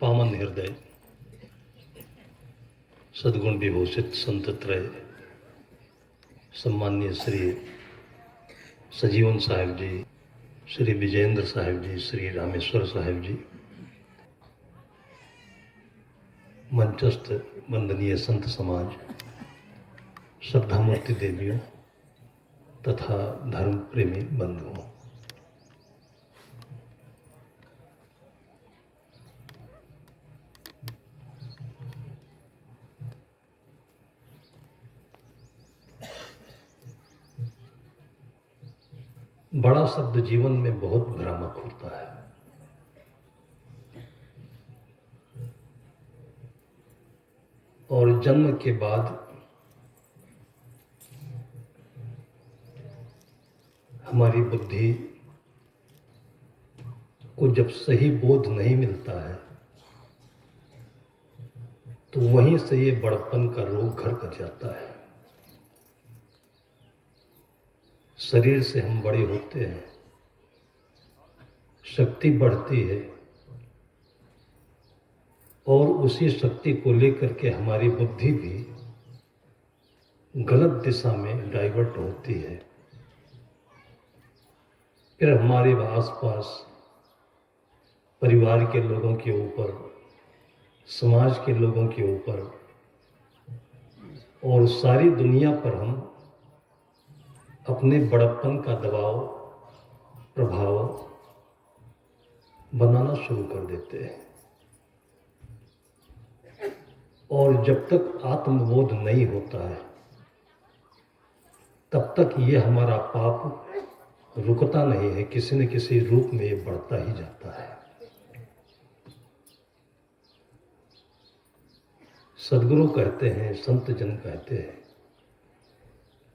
पावन हृदय सद्गुण विभूषित संत त्रय सम्मान्य श्री सजीवन साहिब जी, श्री विजेंद्र साहिब जी, श्री रामेश्वर साहिब जी, मंचस्थ वंदनीय संत समाज, श्रद्धामूर्ति देवियों तथा धर्म प्रेमी बंधुओं, बड़ा शब्द जीवन में बहुत भ्रामक होता है। और जन्म के बाद हमारी बुद्धि को जब सही बोध नहीं मिलता है तो वहीं से ये बड़पन का रोग घर कर जाता है। शरीर से हम बड़े होते हैं, शक्ति बढ़ती है और उसी शक्ति को लेकर के हमारी बुद्धि भी गलत दिशा में डाइवर्ट होती है। फिर हमारे आसपास परिवार के लोगों के ऊपर, समाज के लोगों के ऊपर और सारी दुनिया पर हम अपने बड़प्पन का दबाव, प्रभाव बनाना शुरू कर देते हैं। और जब तक आत्मबोध नहीं होता है तब तक ये हमारा पाप रुकता नहीं है, किसी न किसी रूप में ये बढ़ता ही जाता है। सद्गुरु कहते हैं, संत जन कहते हैं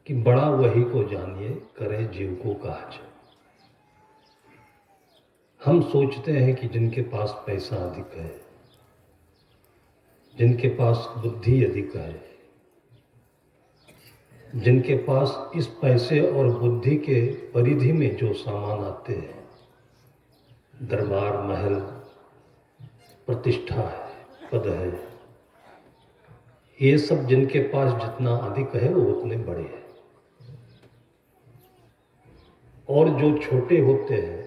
कि बड़ा वही को जानिए, करे जीव को काज। हम सोचते हैं कि जिनके पास पैसा अधिक है, जिनके पास बुद्धि अधिक है, जिनके पास इस पैसे और बुद्धि के परिधि में जो सामान आते हैं, दरबार, महल, प्रतिष्ठा है, पद है, ये सब जिनके पास जितना अधिक है वो उतने बड़े हैं। और जो छोटे होते हैं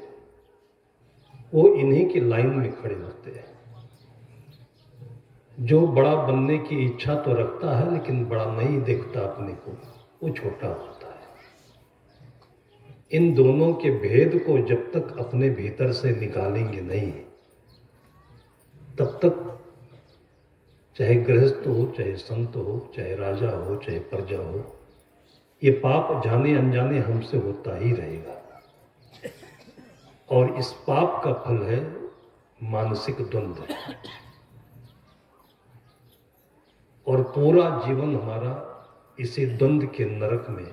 वो इन्हीं की लाइन में खड़े होते हैं। जो बड़ा बनने की इच्छा तो रखता है लेकिन बड़ा नहीं देखता अपने को, वो छोटा होता है। इन दोनों के भेद को जब तक अपने भीतर से निकालेंगे नहीं, तब तक चाहे गृहस्थ हो, चाहे संत हो, चाहे राजा हो, चाहे प्रजा हो, ये पाप जाने अनजाने हमसे होता ही रहेगा। और इस पाप का फल है मानसिक द्वंद्व। और पूरा जीवन हमारा इसी द्वंद्व के नरक में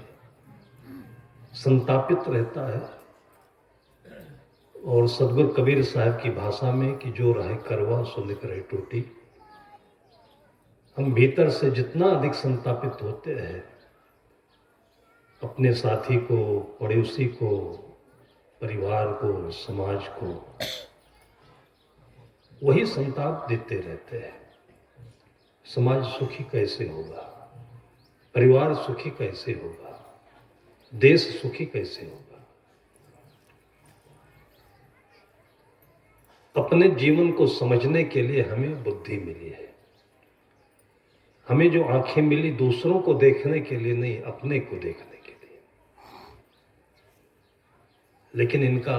संतापित रहता है। और सदगुरु कबीर साहब की भाषा में कि जो रहे करवा सो निकरे टूटी, हम भीतर से जितना अधिक संतापित होते हैं, अपने साथी को, पड़ोसी को, परिवार को, समाज को वही संताप देते रहते हैं। समाज सुखी कैसे होगा, परिवार सुखी कैसे होगा, देश सुखी कैसे होगा। अपने जीवन को समझने के लिए हमें बुद्धि मिली है। हमें जो आंखें मिली दूसरों को देखने के लिए नहीं, अपने को देखने के लिए। लेकिन इनका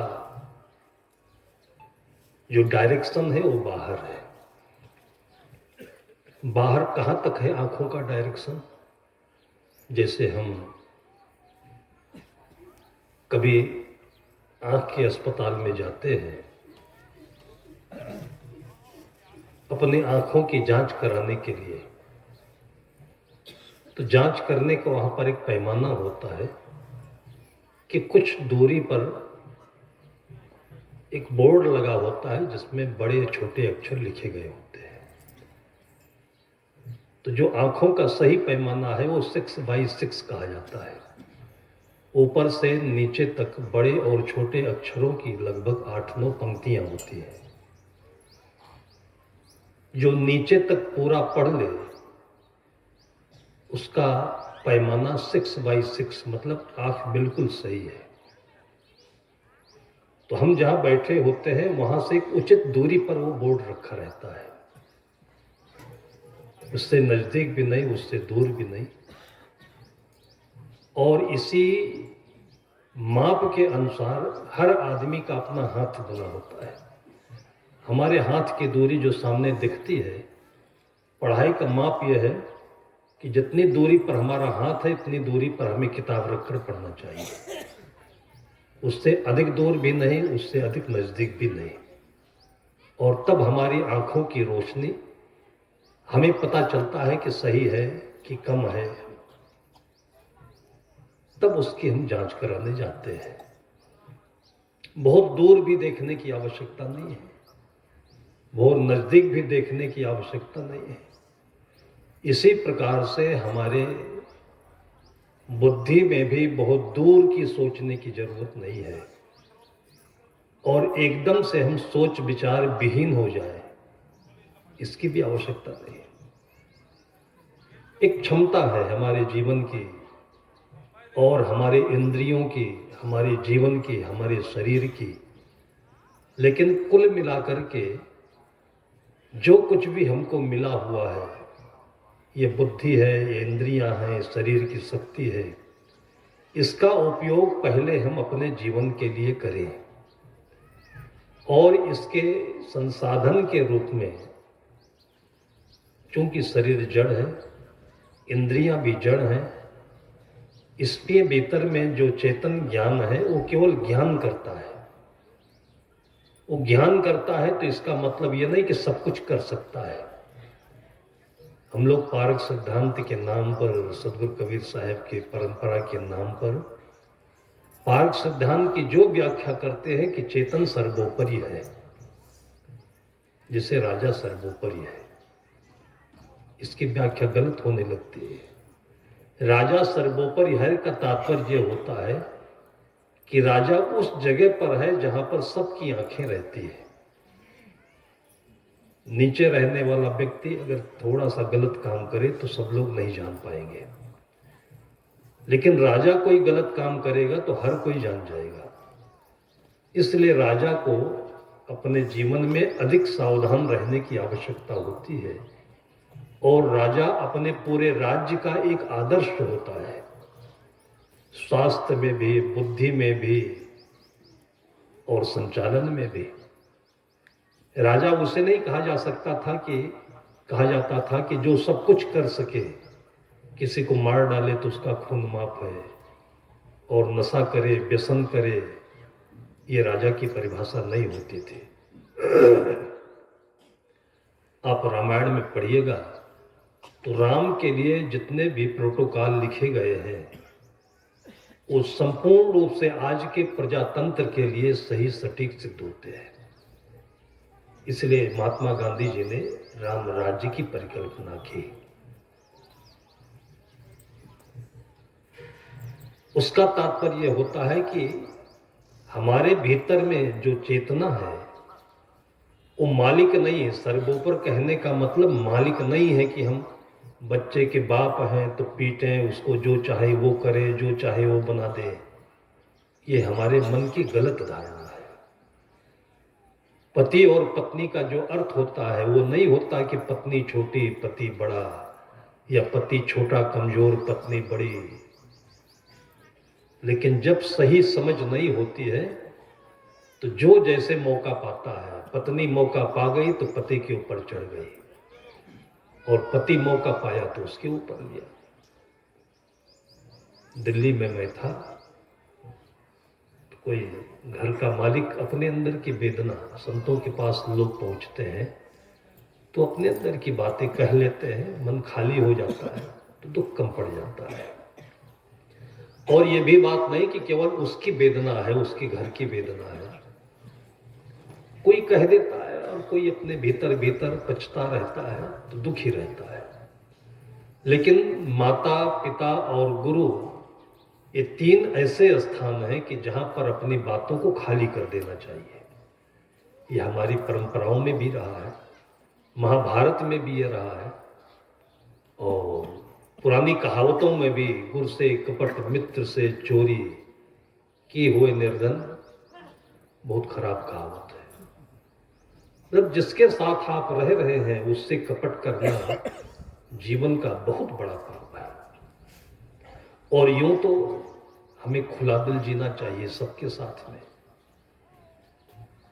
जो डायरेक्शन है वो बाहर है। बाहर कहां तक है आंखों का डायरेक्शन? जैसे हम कभी आंख के अस्पताल में जाते हैं अपनी आंखों की जांच कराने के लिए, तो जांच करने का वहां पर एक पैमाना होता है कि कुछ दूरी पर एक बोर्ड लगा होता है जिसमें बड़े छोटे अक्षर लिखे गए होते हैं। तो जो आंखों का सही पैमाना है वो 6x6 कहा जाता है। ऊपर से नीचे तक बड़े और छोटे अक्षरों की लगभग 8-9 पंक्तियां होती हैं। जो नीचे तक पूरा पढ़ ले उसका पैमाना 6x6, मतलब आंख बिल्कुल सही है। तो हम जहां बैठे होते हैं वहां से एक उचित दूरी पर वो बोर्ड रखा रहता है, उससे नजदीक भी नहीं, उससे दूर भी नहीं। और इसी माप के अनुसार हर आदमी का अपना हाथ बना होता है। हमारे हाथ की दूरी जो सामने दिखती है, पढ़ाई का माप यह है कि जितनी दूरी पर हमारा हाथ है इतनी दूरी पर हमें किताब रखकर पढ़ना चाहिए। उससे अधिक दूर भी नहीं, उससे अधिक नजदीक भी नहीं। और तब हमारी आंखों की रोशनी हमें पता चलता है कि सही है कि कम है, तब उसकी हम जांच कराने जाते हैं। बहुत दूर भी देखने की आवश्यकता नहीं है, बहुत नजदीक भी देखने की आवश्यकता नहीं है। इसी प्रकार से हमारे बुद्धि में भी बहुत दूर की सोचने की जरूरत नहीं है, और एकदम से हम सोच विचार विहीन हो जाए इसकी भी आवश्यकता नहीं है। एक क्षमता है हमारे जीवन की और हमारे इंद्रियों की, हमारे जीवन की, हमारे शरीर की, लेकिन कुल मिलाकर के जो कुछ भी हमको मिला हुआ है, ये बुद्धि है, ये इंद्रियां हैं, शरीर की शक्ति है, इसका उपयोग पहले हम अपने जीवन के लिए करें। और इसके संसाधन के रूप में, चूंकि शरीर जड़ है, इंद्रियां भी जड़ हैं, इसके भीतर में जो चेतन ज्ञान है वो केवल ज्ञान करता है। वो ज्ञान करता है तो इसका मतलब ये नहीं कि सब कुछ कर सकता है। हम लोग पारक सिद्धांत के नाम पर, सदगुरु कबीर साहब के परंपरा के नाम पर पारक सिद्धांत की जो व्याख्या करते हैं कि चेतन सर्वोपरि है, जिसे राजा सर्वोपरि है, इसकी व्याख्या गलत होने लगती है। राजा सर्वोपरि है का तात्पर्य होता है कि राजा उस जगह पर है जहां पर सबकी आंखें रहती है। नीचे रहने वाला व्यक्ति अगर थोड़ा सा गलत काम करे तो सब लोग नहीं जान पाएंगे, लेकिन राजा कोई गलत काम करेगा तो हर कोई जान जाएगा। इसलिए राजा को अपने जीवन में अधिक सावधान रहने की आवश्यकता होती है, और राजा अपने पूरे राज्य का एक आदर्श होता है, स्वास्थ्य में भी, बुद्धि में भी और संचालन में भी। राजा उसे नहीं कहा जाता था कि जो सब कुछ कर सके, किसी को मार डाले तो उसका खून माफ है, और नशा करे, व्यसन करे, ये राजा की परिभाषा नहीं होती थी। आप रामायण में पढ़िएगा तो राम के लिए जितने भी प्रोटोकॉल लिखे गए हैं वो संपूर्ण रूप से आज के प्रजातंत्र के लिए सही सटीक सिद्ध होते हैं। इसलिए महात्मा गांधी जी ने राम राज्य की परिकल्पना की। उसका तात्पर्य होता है कि हमारे भीतर में जो चेतना है वो मालिक नहीं है। सर्वोपर कहने का मतलब मालिक नहीं है कि हम बच्चे के बाप हैं तो पीटें उसको, जो चाहे वो करे, जो चाहे वो बना दे। ये हमारे मन की गलत धारणा है। पति और पत्नी का जो अर्थ होता है वो नहीं होता कि पत्नी छोटी पति बड़ा, या पति छोटा कमजोर पत्नी बड़ी। लेकिन जब सही समझ नहीं होती है तो जो जैसे मौका पाता है, पत्नी मौका पा गई तो पति के ऊपर चढ़ गई, और पति मौका पाया तो उसके ऊपर गया। दिल्ली में मैं था, तो कोई घर का मालिक अपने अंदर की वेदना, संतों के पास लोग पहुंचते हैं तो अपने अंदर की बातें कह लेते हैं, मन खाली हो जाता है तो दुख कम पड़ जाता है। और ये भी बात नहीं कि केवल उसकी वेदना है, उसके घर की वेदना है। कोई कह देता है और कोई अपने भीतर भीतर पछता रहता है तो दुखी रहता है। लेकिन माता, पिता और गुरु, ये तीन ऐसे स्थान हैं कि जहां पर अपनी बातों को खाली कर देना चाहिए। ये हमारी परंपराओं में भी रहा है। महाभारत में भी ये रहा है और पुरानी कहावतों में भी, गुर से कपट मित्र से चोरी किए हुए निर्धन, बहुत खराब कहावत है। जब जिसके साथ आप रह रहे हैं उससे कपट करना जीवन का बहुत बड़ा पाप है। और यूं तो हमें खुला दिल जीना चाहिए सबके साथ में।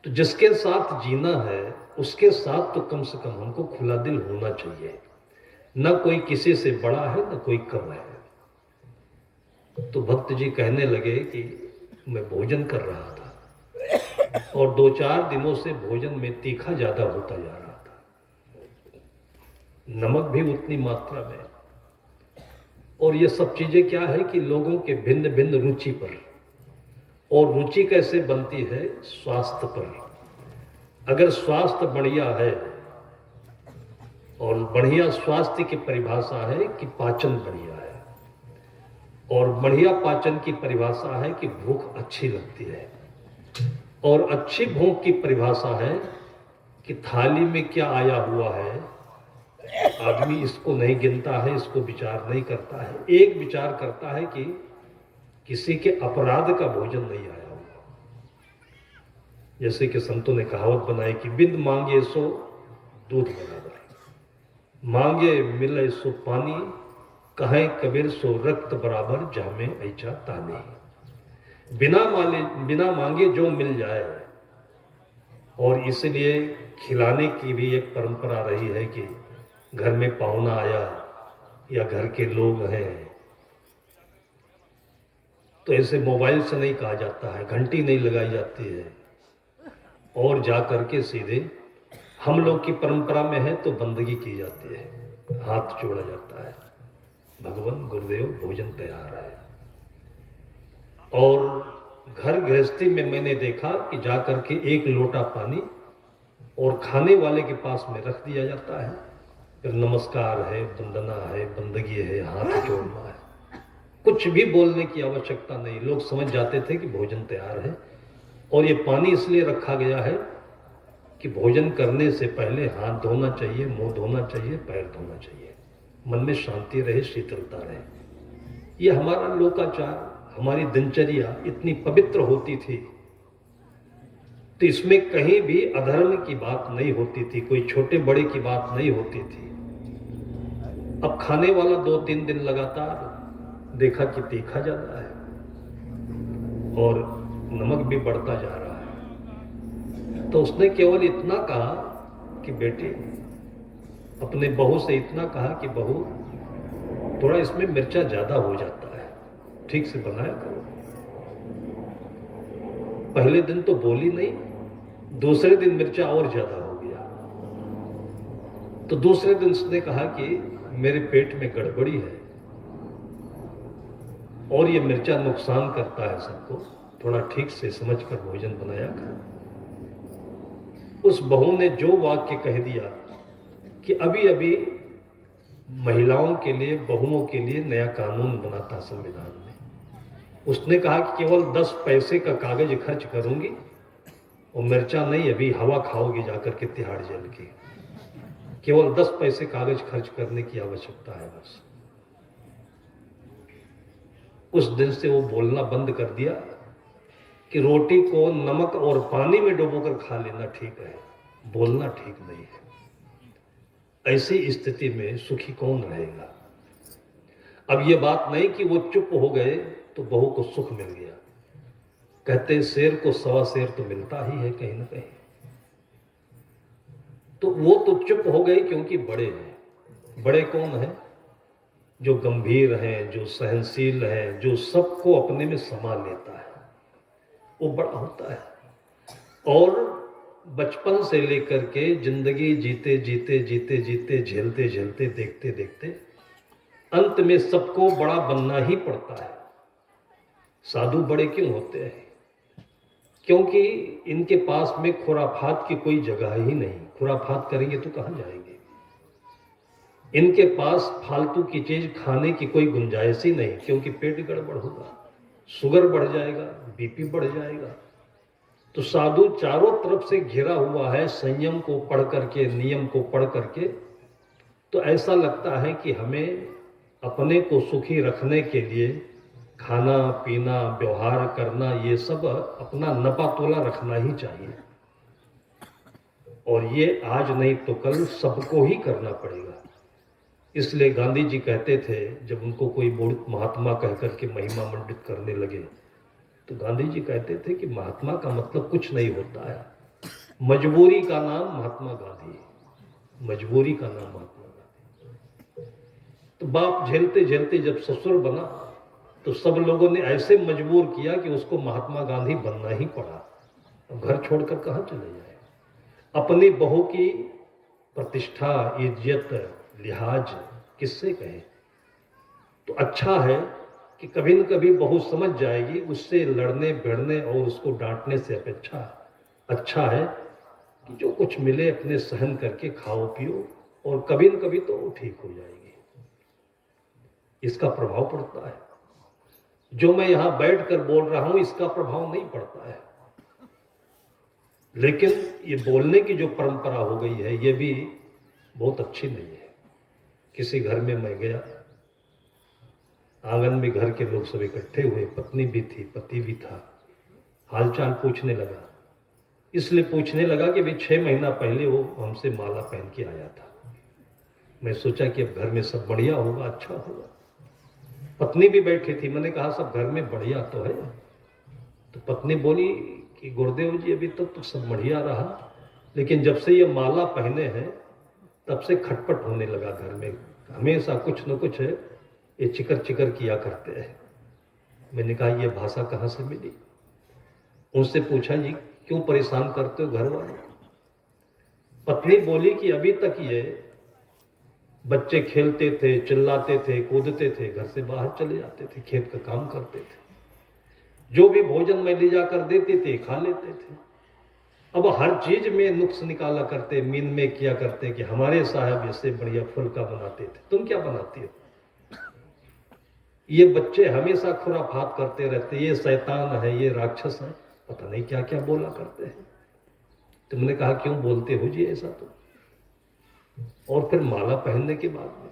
तो जिसके साथ जीना है उसके साथ तो कम से कम हमको खुला दिल होना चाहिए। न कोई किसी से बड़ा है न कोई कम है। तो भक्त जी कहने लगे कि मैं भोजन कर रहा था और 2-4 दिनों से भोजन में तीखा ज्यादा होता जा रहा था, नमक भी उतनी मात्रा में। और ये सब चीजें क्या है कि लोगों के भिन्न भिन्न रुचि पर, और रुचि कैसे बनती है, स्वास्थ्य पर। अगर स्वास्थ्य बढ़िया है, और बढ़िया स्वास्थ्य की परिभाषा है कि पाचन बढ़िया है, और बढ़िया पाचन की परिभाषा है कि भूख अच्छी लगती है, और अच्छी भूख की परिभाषा है कि थाली में क्या आया हुआ है, आदमी इसको नहीं गिनता है, इसको विचार नहीं करता है। एक विचार करता है कि किसी के अपराध का भोजन नहीं आया हुआ। जैसे कि संतों ने कहावत बनाई कि बिन मांगे सो दूध बराबर, मांगे मिले सो पानी, कहें कबीर सो रक्त बराबर, जामे ऐचा तानी। बिना मांगे जो मिल जाए। और इसलिए खिलाने की भी एक परंपरा रही है कि घर में पाहुना आया या घर के लोग हैं तो ऐसे मोबाइल से नहीं कहा जाता है, घंटी नहीं लगाई जाती है, और जा करके सीधे हम लोग की परंपरा में है तो बंदगी की जाती है, हाथ जोड़ा जाता है, भगवान गुरुदेव भोजन तैयार है। और घर गृहस्थी में मैंने देखा कि जा करके एक लोटा पानी और खाने वाले के पास में रख दिया जाता है, फिर नमस्कार है, वंदना है, बंदगी है, हाथ जोड़ना है, कुछ भी बोलने की आवश्यकता नहीं। लोग समझ जाते थे कि भोजन तैयार है। और ये पानी इसलिए रखा गया है कि भोजन करने से पहले हाथ धोना चाहिए, मुंह धोना चाहिए, पैर धोना चाहिए, मन में शांति रहे, शीतलता रहे। ये हमारा लोकाचार, हमारी दिनचर्या इतनी पवित्र होती थी तो इसमें कहीं भी अधर्म की बात नहीं होती थी, कोई छोटे बड़े की बात नहीं होती थी। अब खाने वाला 2-3 दिन लगातार देखा कि तीखा ज्यादा है और नमक भी बढ़ता जा रहा है, तो उसने केवल इतना कहा कि बेटी, अपने बहू से इतना कहा कि बहू थोड़ा इसमें मिर्चा ज्यादा हो जाता है, ठीक से बनाया करो। पहले दिन तो बोली नहीं, दूसरे दिन मिर्चा और ज्यादा हो गया। तो दूसरे दिन उसने कहा कि मेरे पेट में गड़बड़ी है और ये मिर्चा नुकसान करता है सबको, थोड़ा ठीक से समझ कर भोजन बनाया कर। उस बहू ने जो वाक्य कह दिया कि अभी अभी महिलाओं के लिए, बहुओं के लिए नया कानून बना था संविधान में। उसने कहा कि केवल 10 पैसे का कागज खर्च करूंगी और मिर्चा नहीं, अभी हवा खाओगी जाकर के तिहाड़ जेल की। केवल 10 पैसे कागज खर्च करने की आवश्यकता है बस। उस दिन से वो बोलना बंद कर दिया कि रोटी को नमक और पानी में डुबोकर खा लेना ठीक है, बोलना ठीक नहीं है। ऐसी स्थिति में सुखी कौन रहेगा। अब ये बात नहीं कि वो चुप हो गए तो बहू को सुख मिल गया। कहते शेर को 1.25 शेर तो मिलता ही है कहीं ना कहीं। तो वो तो चुप हो गए क्योंकि बड़े हैं। बड़े कौन हैं? जो गंभीर हैं, जो सहनशील हैं, जो सबको अपने में समा लेता है, वो बड़ा होता है। और बचपन से लेकर के जिंदगी जीते जीते जीते जीते, झेलते झेलते, देखते देखते अंत में सबको बड़ा बनना ही पड़ता है। साधु बड़े क्यों होते हैं? क्योंकि इनके पास में खुराफात की कोई जगह ही नहीं। खुराफात करेंगे तो कहां जाएंगे? इनके पास फालतू की चीज खाने की कोई गुंजाइश ही नहीं, क्योंकि पेट गड़बड़ होगा, शुगर बढ़ जाएगा, बीपी बढ़ जाएगा, तो साधु चारों तरफ से घिरा हुआ है संयम को पढ़ करके, नियम को पढ़ करके। तो ऐसा लगता है कि हमें अपने को सुखी रखने के लिए खाना पीना व्यवहार करना ये सब अपना नपा तोला रखना ही चाहिए, और ये आज नहीं तो कल सबको ही करना पड़ेगा। इसलिए गांधी जी कहते थे, जब उनको कोई बूढ़ महात्मा कहकर के महिमा मंडित करने लगे, तो गांधी जी कहते थे कि महात्मा का मतलब कुछ नहीं होता है, मजबूरी का नाम महात्मा गांधी, मजबूरी का नाम महात्मा गांधी। तो बाप झेलते झेलते जब ससुर बना तो सब लोगों ने ऐसे मजबूर किया कि उसको महात्मा गांधी बनना ही पड़ा। अब घर छोड़कर कहाँ चले जाए? अपनी बहू की प्रतिष्ठा, इज्जत, लिहाज किससे कहे? तो अच्छा है कि कभी न कभी बहू समझ जाएगी, उससे लड़ने भिड़ने और उसको डांटने से अपेक्षा अच्छा है कि जो कुछ मिले अपने सहन करके खाओ पियो, और कभी न कभी तो ठीक हो जाएगी। इसका प्रभाव पड़ता है। जो मैं यहां बैठकर बोल रहा हूं इसका प्रभाव नहीं पड़ता है, लेकिन ये बोलने की जो परंपरा हो गई है ये भी बहुत अच्छी नहीं है। किसी घर में मैं गया, आंगन में घर के लोग सब इकट्ठे हुए, पत्नी भी थी, पति भी था। हालचाल पूछने लगा, इसलिए पूछने लगा कि भाई 6 महीना पहले वो हमसे माला पहन के आया था। मैं सोचा कि अब घर में सब बढ़िया होगा, अच्छा होगा। पत्नी भी बैठी थी, मैंने कहा सब घर में बढ़िया तो है। तो पत्नी बोली कि गुरुदेव जी अभी तक तो सब बढ़िया रहा, लेकिन जब से ये माला पहने हैं तब से खटपट होने लगा घर में, हमेशा कुछ न कुछ ये चिकर चिकर किया करते हैं। मैंने कहा ये भाषा कहाँ से मिली? उनसे पूछा जी क्यों परेशान करते हो घर वाले? पत्नी बोली कि अभी तक ये बच्चे खेलते थे, चिल्लाते थे, कूदते थे, घर से बाहर चले जाते थे, खेत का काम करते थे, जो भी भोजन मैं ले जाकर देते थे खा लेते थे। अब हर चीज में नुक्स निकाला करते, मीन में किया करते कि हमारे साहब ऐसे बढ़िया फुल्का बनाते थे, तुम क्या बनाती हो? ये बच्चे हमेशा खुराफात करते रहते, ये शैतान है, ये राक्षस है, पता नहीं क्या क्या बोला करते हैं। तुमने कहा क्यों बोलते हो जी ऐसा? तो और फिर माला पहनने के बाद में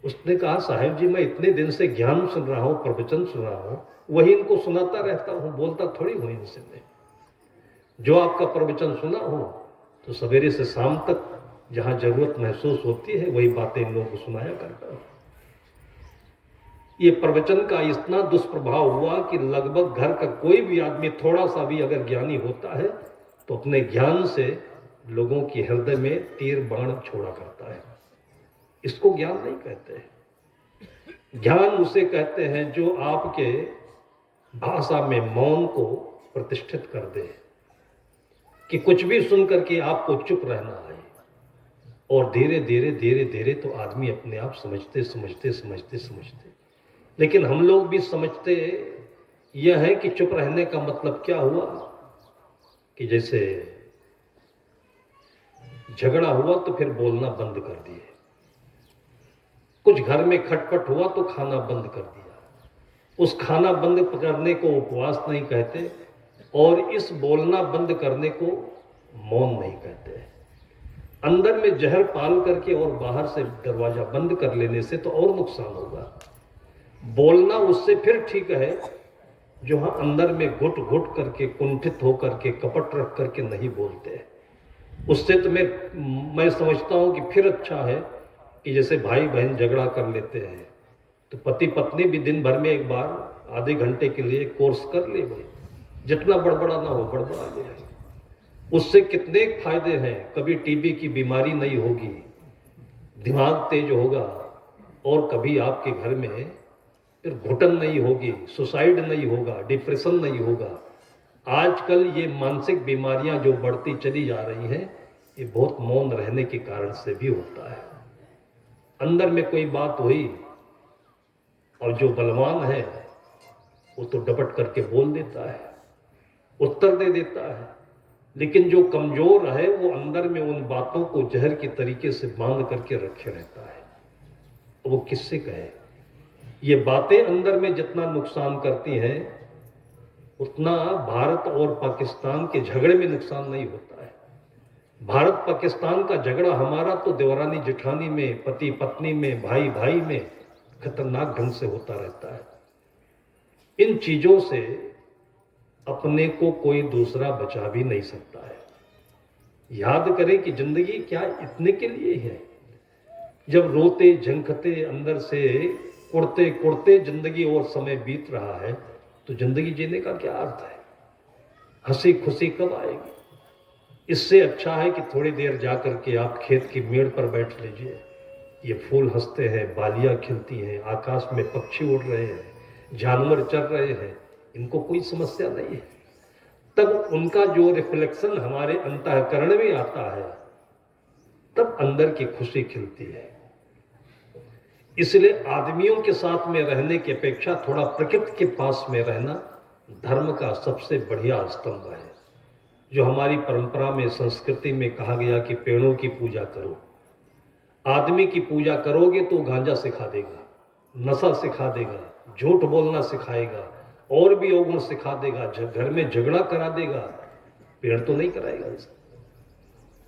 उसने कहा साहब जी मैं इतने दिन से ज्ञान सुन रहा हूं, प्रवचन सुन रहा हूं, वही इनको सुनाता रहता हूं, बोलता थोड़ी हूं इनसे मैं। जो आपका प्रवचन सुना हो तो सवेरे से शाम तक जहां जरूरत महसूस होती है वही बातें इन लोगों को सुनाया करता हूं। ये प्रवचन का इतना दुष्प्रभाव हुआ कि लगभग घर का कोई भी आदमी थोड़ा सा भी अगर ज्ञानी होता है तो अपने ज्ञान से लोगों के हृदय में तीर बाण छोड़ा करता है। इसको ज्ञान नहीं कहते। ज्ञान उसे कहते हैं जो आपके भाषा में मौन को प्रतिष्ठित कर दे, कि कुछ भी सुन करके आपको चुप रहना है, और धीरे धीरे धीरे धीरे तो आदमी अपने आप समझते समझते समझते समझते। लेकिन हम लोग भी समझते यह है कि चुप रहने का मतलब क्या हुआ कि जैसे झगड़ा हुआ तो फिर बोलना बंद कर दिए, कुछ घर में खटपट हुआ तो खाना बंद कर दिया। उस खाना बंद करने को उपवास नहीं कहते, और इस बोलना बंद करने को मौन नहीं कहते। अंदर में जहर पाल करके और बाहर से दरवाजा बंद कर लेने से तो और नुकसान होगा। बोलना उससे फिर ठीक है जो हाँ अंदर में घुट घुट करके, कुंठित होकर के, कपट रख करके नहीं बोलते। उससे तो मैं समझता हूं कि फिर अच्छा है कि जैसे भाई बहन झगड़ा कर लेते हैं तो पति पत्नी भी दिन भर में एक बार आधे घंटे के लिए कोर्स कर ले, भाई जितना बड़बड़ा ना हो बड़बड़ा ले। उससे कितने फायदे हैं, कभी टीबी की बीमारी नहीं होगी, दिमाग तेज होगा, और कभी आपके घर में फिर घुटन नहीं होगी, सुसाइड नहीं होगा, डिप्रेशन नहीं होगा। आजकल ये मानसिक बीमारियां जो बढ़ती चली जा रही हैं ये बहुत मौन रहने के कारण से भी होता है। अंदर में कोई बात हुई और जो बलवान है वो तो डपट करके बोल देता है, उत्तर दे देता है, लेकिन जो कमजोर है वो अंदर में उन बातों को जहर के तरीके से बांध करके रखे रहता है। वो किससे कहे? ये बातें अंदर में जितना नुकसान करती हैं उतना भारत और पाकिस्तान के झगड़े में नुकसान नहीं होता है। भारत पाकिस्तान का झगड़ा हमारा तो देवरानी जेठानी में, पति पत्नी में, भाई भाई में खतरनाक ढंग से होता रहता है। इन चीजों से अपने को कोई दूसरा बचा भी नहीं सकता है। याद करें कि जिंदगी क्या इतने के लिए है। जब रोते झंखते अंदर से कुड़ते कुड़ते जिंदगी और समय बीत रहा है तो जिंदगी जीने का क्या अर्थ है? हंसी खुशी कब आएगी? इससे अच्छा है कि थोड़ी देर जाकर के आप खेत की मेड़ पर बैठ लीजिए। ये फूल हंसते हैं, बालियां खिलती हैं, आकाश में पक्षी उड़ रहे हैं, जानवर चल रहे हैं, इनको कोई समस्या नहीं है। तब उनका जो रिफ्लेक्शन हमारे अंतःकरण में आता है तब अंदर की खुशी खिलती है। इसलिए आदमियों के साथ में रहने की अपेक्षा थोड़ा प्रकृति के पास में रहना धर्म का सबसे बढ़िया स्तंभ है। जो हमारी परंपरा में, संस्कृति में कहा गया कि पेड़ों की पूजा करो। आदमी की पूजा करोगे तो गांजा सिखा देगा, नशा सिखा देगा, झूठ बोलना सिखाएगा, और भी अवगुण सिखा देगा, घर में झगड़ा करा देगा। पेड़ तो नहीं कराएगा ऐसा।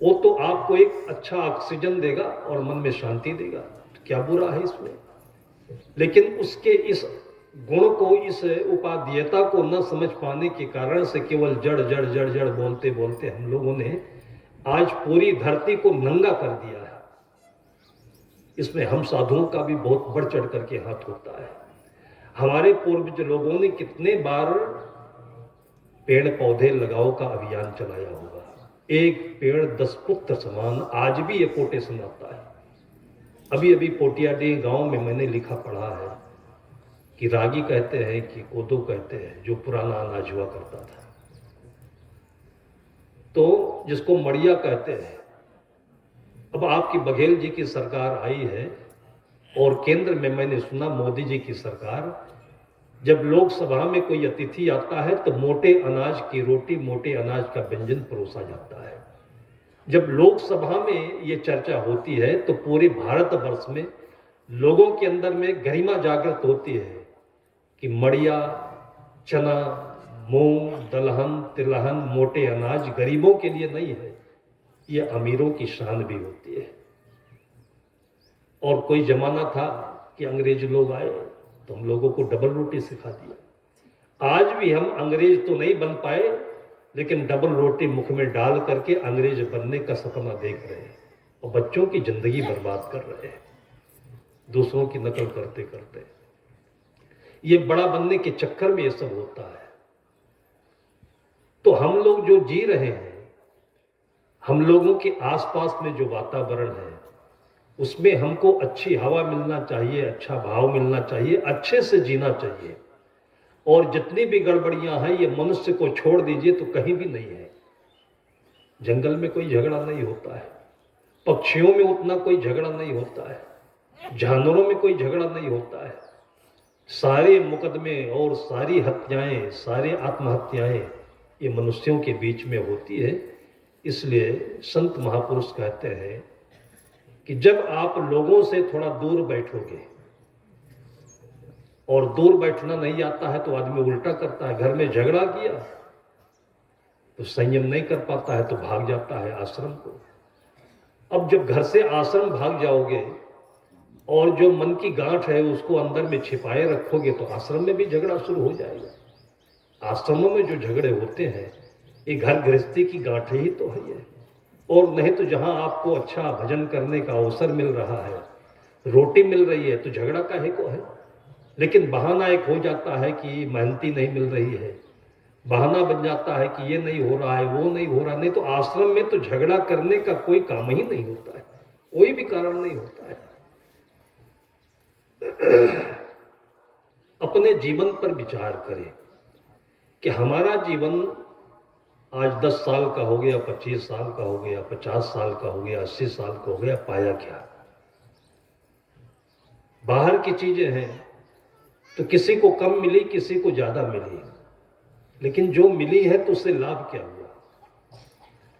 वो तो आपको एक अच्छा ऑक्सीजन देगा और मन में शांति देगा। क्या बुरा है इसमें? लेकिन उसके इस गुण को, इस उपादेयता को न समझ पाने के कारण से केवल जड़ जड़ जड़ जड़ बोलते बोलते हम लोगों ने आज पूरी धरती को नंगा कर दिया है। इसमें हम साधुओं का भी बहुत बढ़ चढ़ करके हाथ होता है। हमारे पूर्वज लोगों ने कितने बार पेड़ पौधे लगाओ का अभियान चलाया होगा। एक पेड़ 10 पुत्र समान, आज भी ये कोटे सुनाता है। अभी अभी पोटियाडीह गांव में मैंने लिखा पढ़ा है कि रागी कहते हैं कि कोदो कहते हैं, जो पुराना अनाज हुआ करता था, तो जिसको मड़िया कहते हैं। अब आपकी बघेल जी की सरकार आई है और केंद्र में मैंने सुना मोदी जी की सरकार, जब लोकसभा में कोई अतिथि आता है तो मोटे अनाज की रोटी, मोटे अनाज का व्यंजन परोसा जाता है। जब लोकसभा में ये चर्चा होती है तो पूरे भारतवर्ष में लोगों के अंदर में गरिमा जागृत होती है कि मड़िया, चना, मूंग, दलहन, तिलहन, मोटे अनाज गरीबों के लिए नहीं है, ये अमीरों की शान भी होती है। और कोई जमाना था कि अंग्रेज लोग आए तो हम लोगों को डबल रोटी सिखा दिया। आज भी हम अंग्रेज तो नहीं बन पाए, लेकिन डबल रोटी मुख में डाल करके अंग्रेज बनने का सपना देख रहे हैं और बच्चों की जिंदगी बर्बाद कर रहे हैं दूसरों की नकल करते करते। ये बड़ा बनने के चक्कर में ये सब होता है। तो हम लोग जो जी रहे हैं, हम लोगों के आसपास में जो वातावरण है उसमें हमको अच्छी हवा मिलना चाहिए, अच्छा भाव मिलना चाहिए, अच्छे से जीना चाहिए। और जितनी भी गड़बड़ियां हैं ये मनुष्य को छोड़ दीजिए तो कहीं भी नहीं है। जंगल में कोई झगड़ा नहीं होता है, पक्षियों में उतना कोई झगड़ा नहीं होता है, जानवरों में कोई झगड़ा नहीं होता है। सारे मुकदमे और सारी हत्याएं, सारी आत्महत्याएं ये मनुष्यों के बीच में होती है। इसलिए संत महापुरुष कहते हैं कि जब आप लोगों से थोड़ा दूर बैठोगे, और दूर बैठना नहीं आता है तो आदमी उल्टा करता है। घर में झगड़ा किया तो संयम नहीं कर पाता है तो भाग जाता है आश्रम को। अब जब घर से आश्रम भाग जाओगे और जो मन की गांठ है उसको अंदर में छिपाए रखोगे तो आश्रम में भी झगड़ा शुरू हो जाएगा। आश्रमों में जो झगड़े होते हैं ये घर गृहस्थी की गांठ ही तो है ये। और नहीं तो जहां आपको अच्छा भजन करने का अवसर मिल रहा है, रोटी मिल रही है, तो झगड़ा काहे को है। लेकिन बहाना एक हो जाता है कि मेहनती नहीं मिल रही है, बहाना बन जाता है कि ये नहीं हो रहा है, वो नहीं हो रहा। नहीं तो आश्रम में तो झगड़ा करने का कोई काम ही नहीं होता है, कोई भी कारण नहीं होता है। अपने जीवन पर विचार करें कि हमारा जीवन आज 10 साल का हो गया, 25 साल का हो गया, 50 साल का हो गया, 80 साल का हो गया, पाया क्या? बाहर की चीजें हैं तो किसी को कम मिली, किसी को ज्यादा मिली, लेकिन जो मिली है तो उससे लाभ क्या हुआ?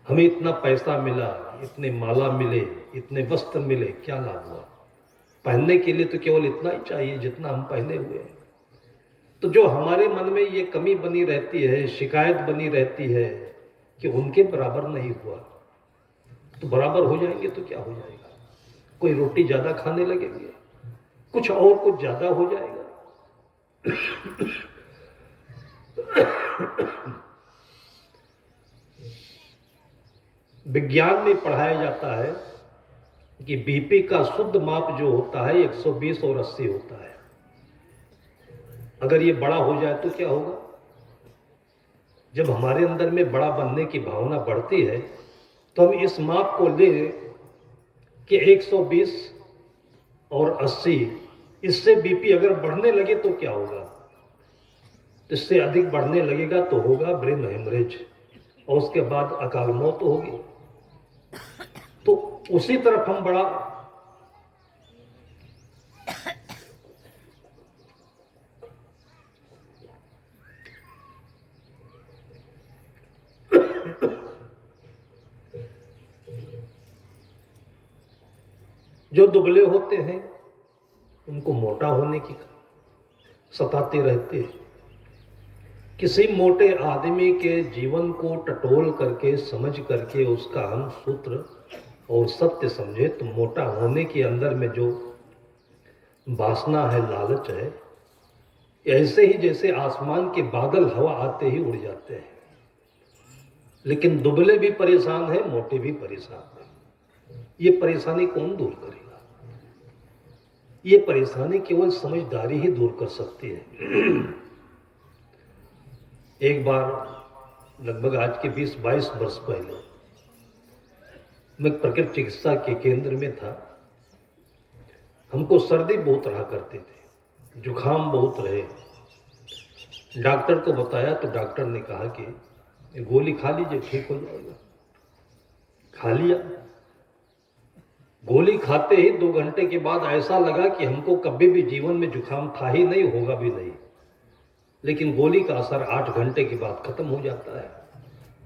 हमें इतना पैसा मिला, इतने माला मिले, इतने वस्त्र मिले, क्या लाभ हुआ? पहनने के लिए तो केवल इतना ही चाहिए जितना हम पहने हुए हैं। तो जो हमारे मन में ये कमी बनी रहती है, शिकायत बनी रहती है कि उनके बराबर नहीं हुआ, तो बराबर हो जाएंगे तो क्या हो जाएगा? कोई रोटी ज्यादा खाने लगेंगे, कुछ और कुछ ज्यादा हो जाएगा। विज्ञान में पढ़ाया जाता है कि बीपी का शुद्ध माप जो होता है 120 और 80 होता है। अगर ये बड़ा हो जाए तो क्या होगा? जब हमारे अंदर में बड़ा बनने की भावना बढ़ती है तो हम इस माप को ले कि 120 और 80, इससे बीपी अगर बढ़ने लगे तो क्या होगा? इससे अधिक बढ़ने लगेगा तो होगा ब्रेन हेमरेज, और उसके बाद अकाल मौत होगी। तो उसी तरफ हम बड़ा जो दुबले होते हैं उनको मोटा होने की सताते रहते हैं। किसी मोटे आदमी के जीवन को टटोल करके समझ करके उसका हम सूत्र और सत्य समझे तो मोटा होने के अंदर में जो वासना है, लालच है, ऐसे ही जैसे आसमान के बादल हवा आते ही उड़ जाते हैं। लेकिन दुबले भी परेशान हैं, मोटे भी परेशान हैं। ये परेशानी कौन दूर करेगा? ये परेशानी केवल समझदारी ही दूर कर सकती है। एक बार लगभग आज के 20-22 वर्ष पहले मैं प्रकृति चिकित्सा के केंद्र में था। हमको सर्दी बहुत रहा करते थे, जुखाम बहुत रहे। डॉक्टर को बताया तो डॉक्टर ने कहा कि गोली खा लीजिए, ठीक हो जाएगा। खा लिया। गोली खाते ही 2 घंटे के बाद ऐसा लगा कि हमको कभी भी जीवन में जुखाम था ही नहीं, होगा भी नहीं। लेकिन गोली का असर 8 घंटे के बाद खत्म हो जाता है।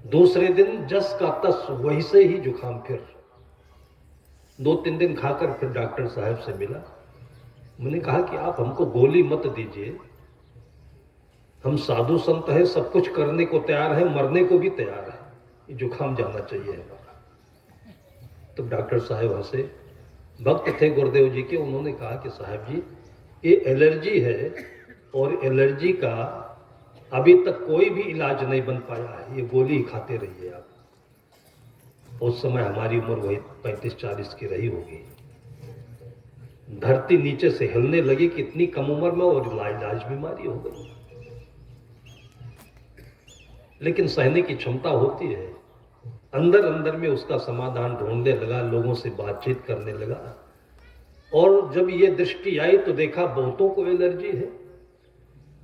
दूसरे दिन जस का तस वही से ही जुखाम फिर। 2-3 दिन खाकर फिर डॉक्टर साहब से मिला। मैंने कहा कि आप हमको गोली मत दीजिए, हम साधु संत हैं, सब कुछ करने को तैयार हैं, मरने को भी तैयार है, ये जुखाम जाना चाहिए हमारा। तो डॉक्टर साहब हंसे। भक्त थे गुरुदेव जी के। उन्होंने कहा कि साहब जी, ये एलर्जी है और एलर्जी का अभी तक कोई भी इलाज नहीं बन पाया है, ये गोली खाते रहिए आप। उस समय हमारी उम्र वही 35-40 की रही होगी। धरती नीचे से हिलने लगी कि इतनी कम उम्र में और इलाज बीमारी हो गई। लेकिन सहने की क्षमता होती है। अंदर अंदर में उसका समाधान ढूंढने लगा, लोगों से बातचीत करने लगा, और जब ये दृष्टि आई तो देखा बहुतों को एलर्जी है।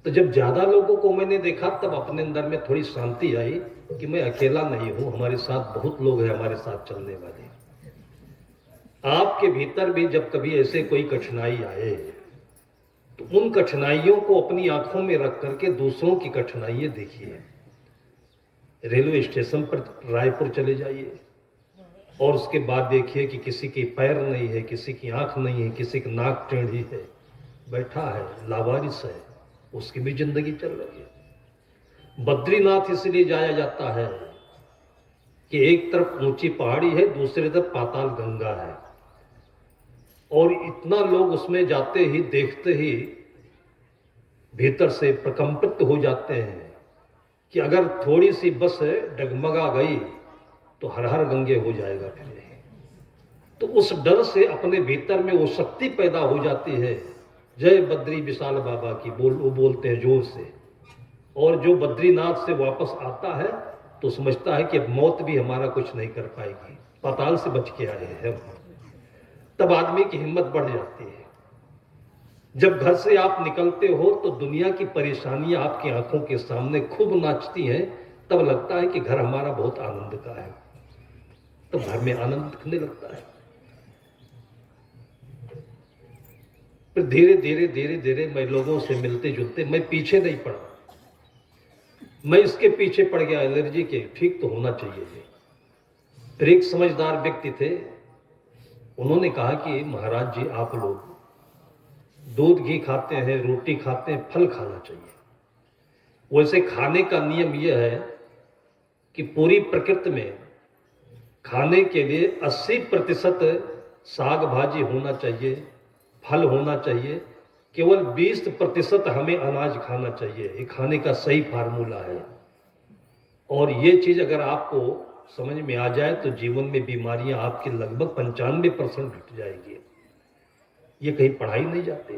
तो जब ज्यादा लोगों को मैंने देखा तब अपने अंदर में थोड़ी शांति आई कि मैं अकेला नहीं हूं, हमारे साथ बहुत लोग हैं, हमारे साथ चलने वाले। आपके भीतर भी जब कभी ऐसे कोई कठिनाई आए तो उन कठिनाइयों को अपनी आंखों में रख करके दूसरों की कठिनाइयां देखिए। रेलवे स्टेशन पर रायपुर चले जाइए और उसके बाद देखिए कि किसी की पैर नहीं है, किसी की आंख नहीं है, किसी की नाक टेढ़ी है, बैठा है, लावारिस है, उसकी भी जिंदगी चल रही है। बद्रीनाथ इसलिए जाया जाता है कि एक तरफ ऊंची पहाड़ी है, दूसरी तरफ पाताल गंगा है, और इतना लोग उसमें जाते ही देखते ही भीतर से प्रकंपित हो जाते हैं कि अगर थोड़ी सी बस डगमगा गई तो हर हर गंगे हो जाएगा फिर। तो उस डर से अपने भीतर में वो शक्ति पैदा हो जाती है। जय बद्री विशाल बाबा की वो बोलते हैं जोर से। और जो बद्रीनाथ से वापस आता है तो समझता है कि अब मौत भी हमारा कुछ नहीं कर पाएगी, पाताल से बच के आए हैं। तब आदमी की हिम्मत बढ़ जाती है। जब घर से आप निकलते हो तो दुनिया की परेशानियां आपकी आंखों के सामने खूब नाचती हैं, तब लगता है कि घर हमारा बहुत आनंद का है, तब घर में आनंद दिखने लगता है। फिर धीरे धीरे धीरे धीरे मैं लोगों से मिलते जुलते, मैं पीछे नहीं पड़ा, मैं इसके पीछे पड़ गया एलर्जी के, ठीक तो होना चाहिए। फिर एक समझदार व्यक्ति थे, उन्होंने कहा कि महाराज जी, आप लोग दूध घी खाते हैं, रोटी खाते हैं, फल खाना चाहिए। वैसे खाने का नियम यह है कि पूरी प्रकृति में खाने के लिए 80% साग भाजी होना चाहिए, फल होना चाहिए, केवल 20% हमें अनाज खाना चाहिए। ये खाने का सही फार्मूला है। और ये चीज अगर आपको समझ में आ जाए तो जीवन में बीमारियां आपकी लगभग 95% घट जाएगी। ये कहीं पढ़ाई नहीं जाती,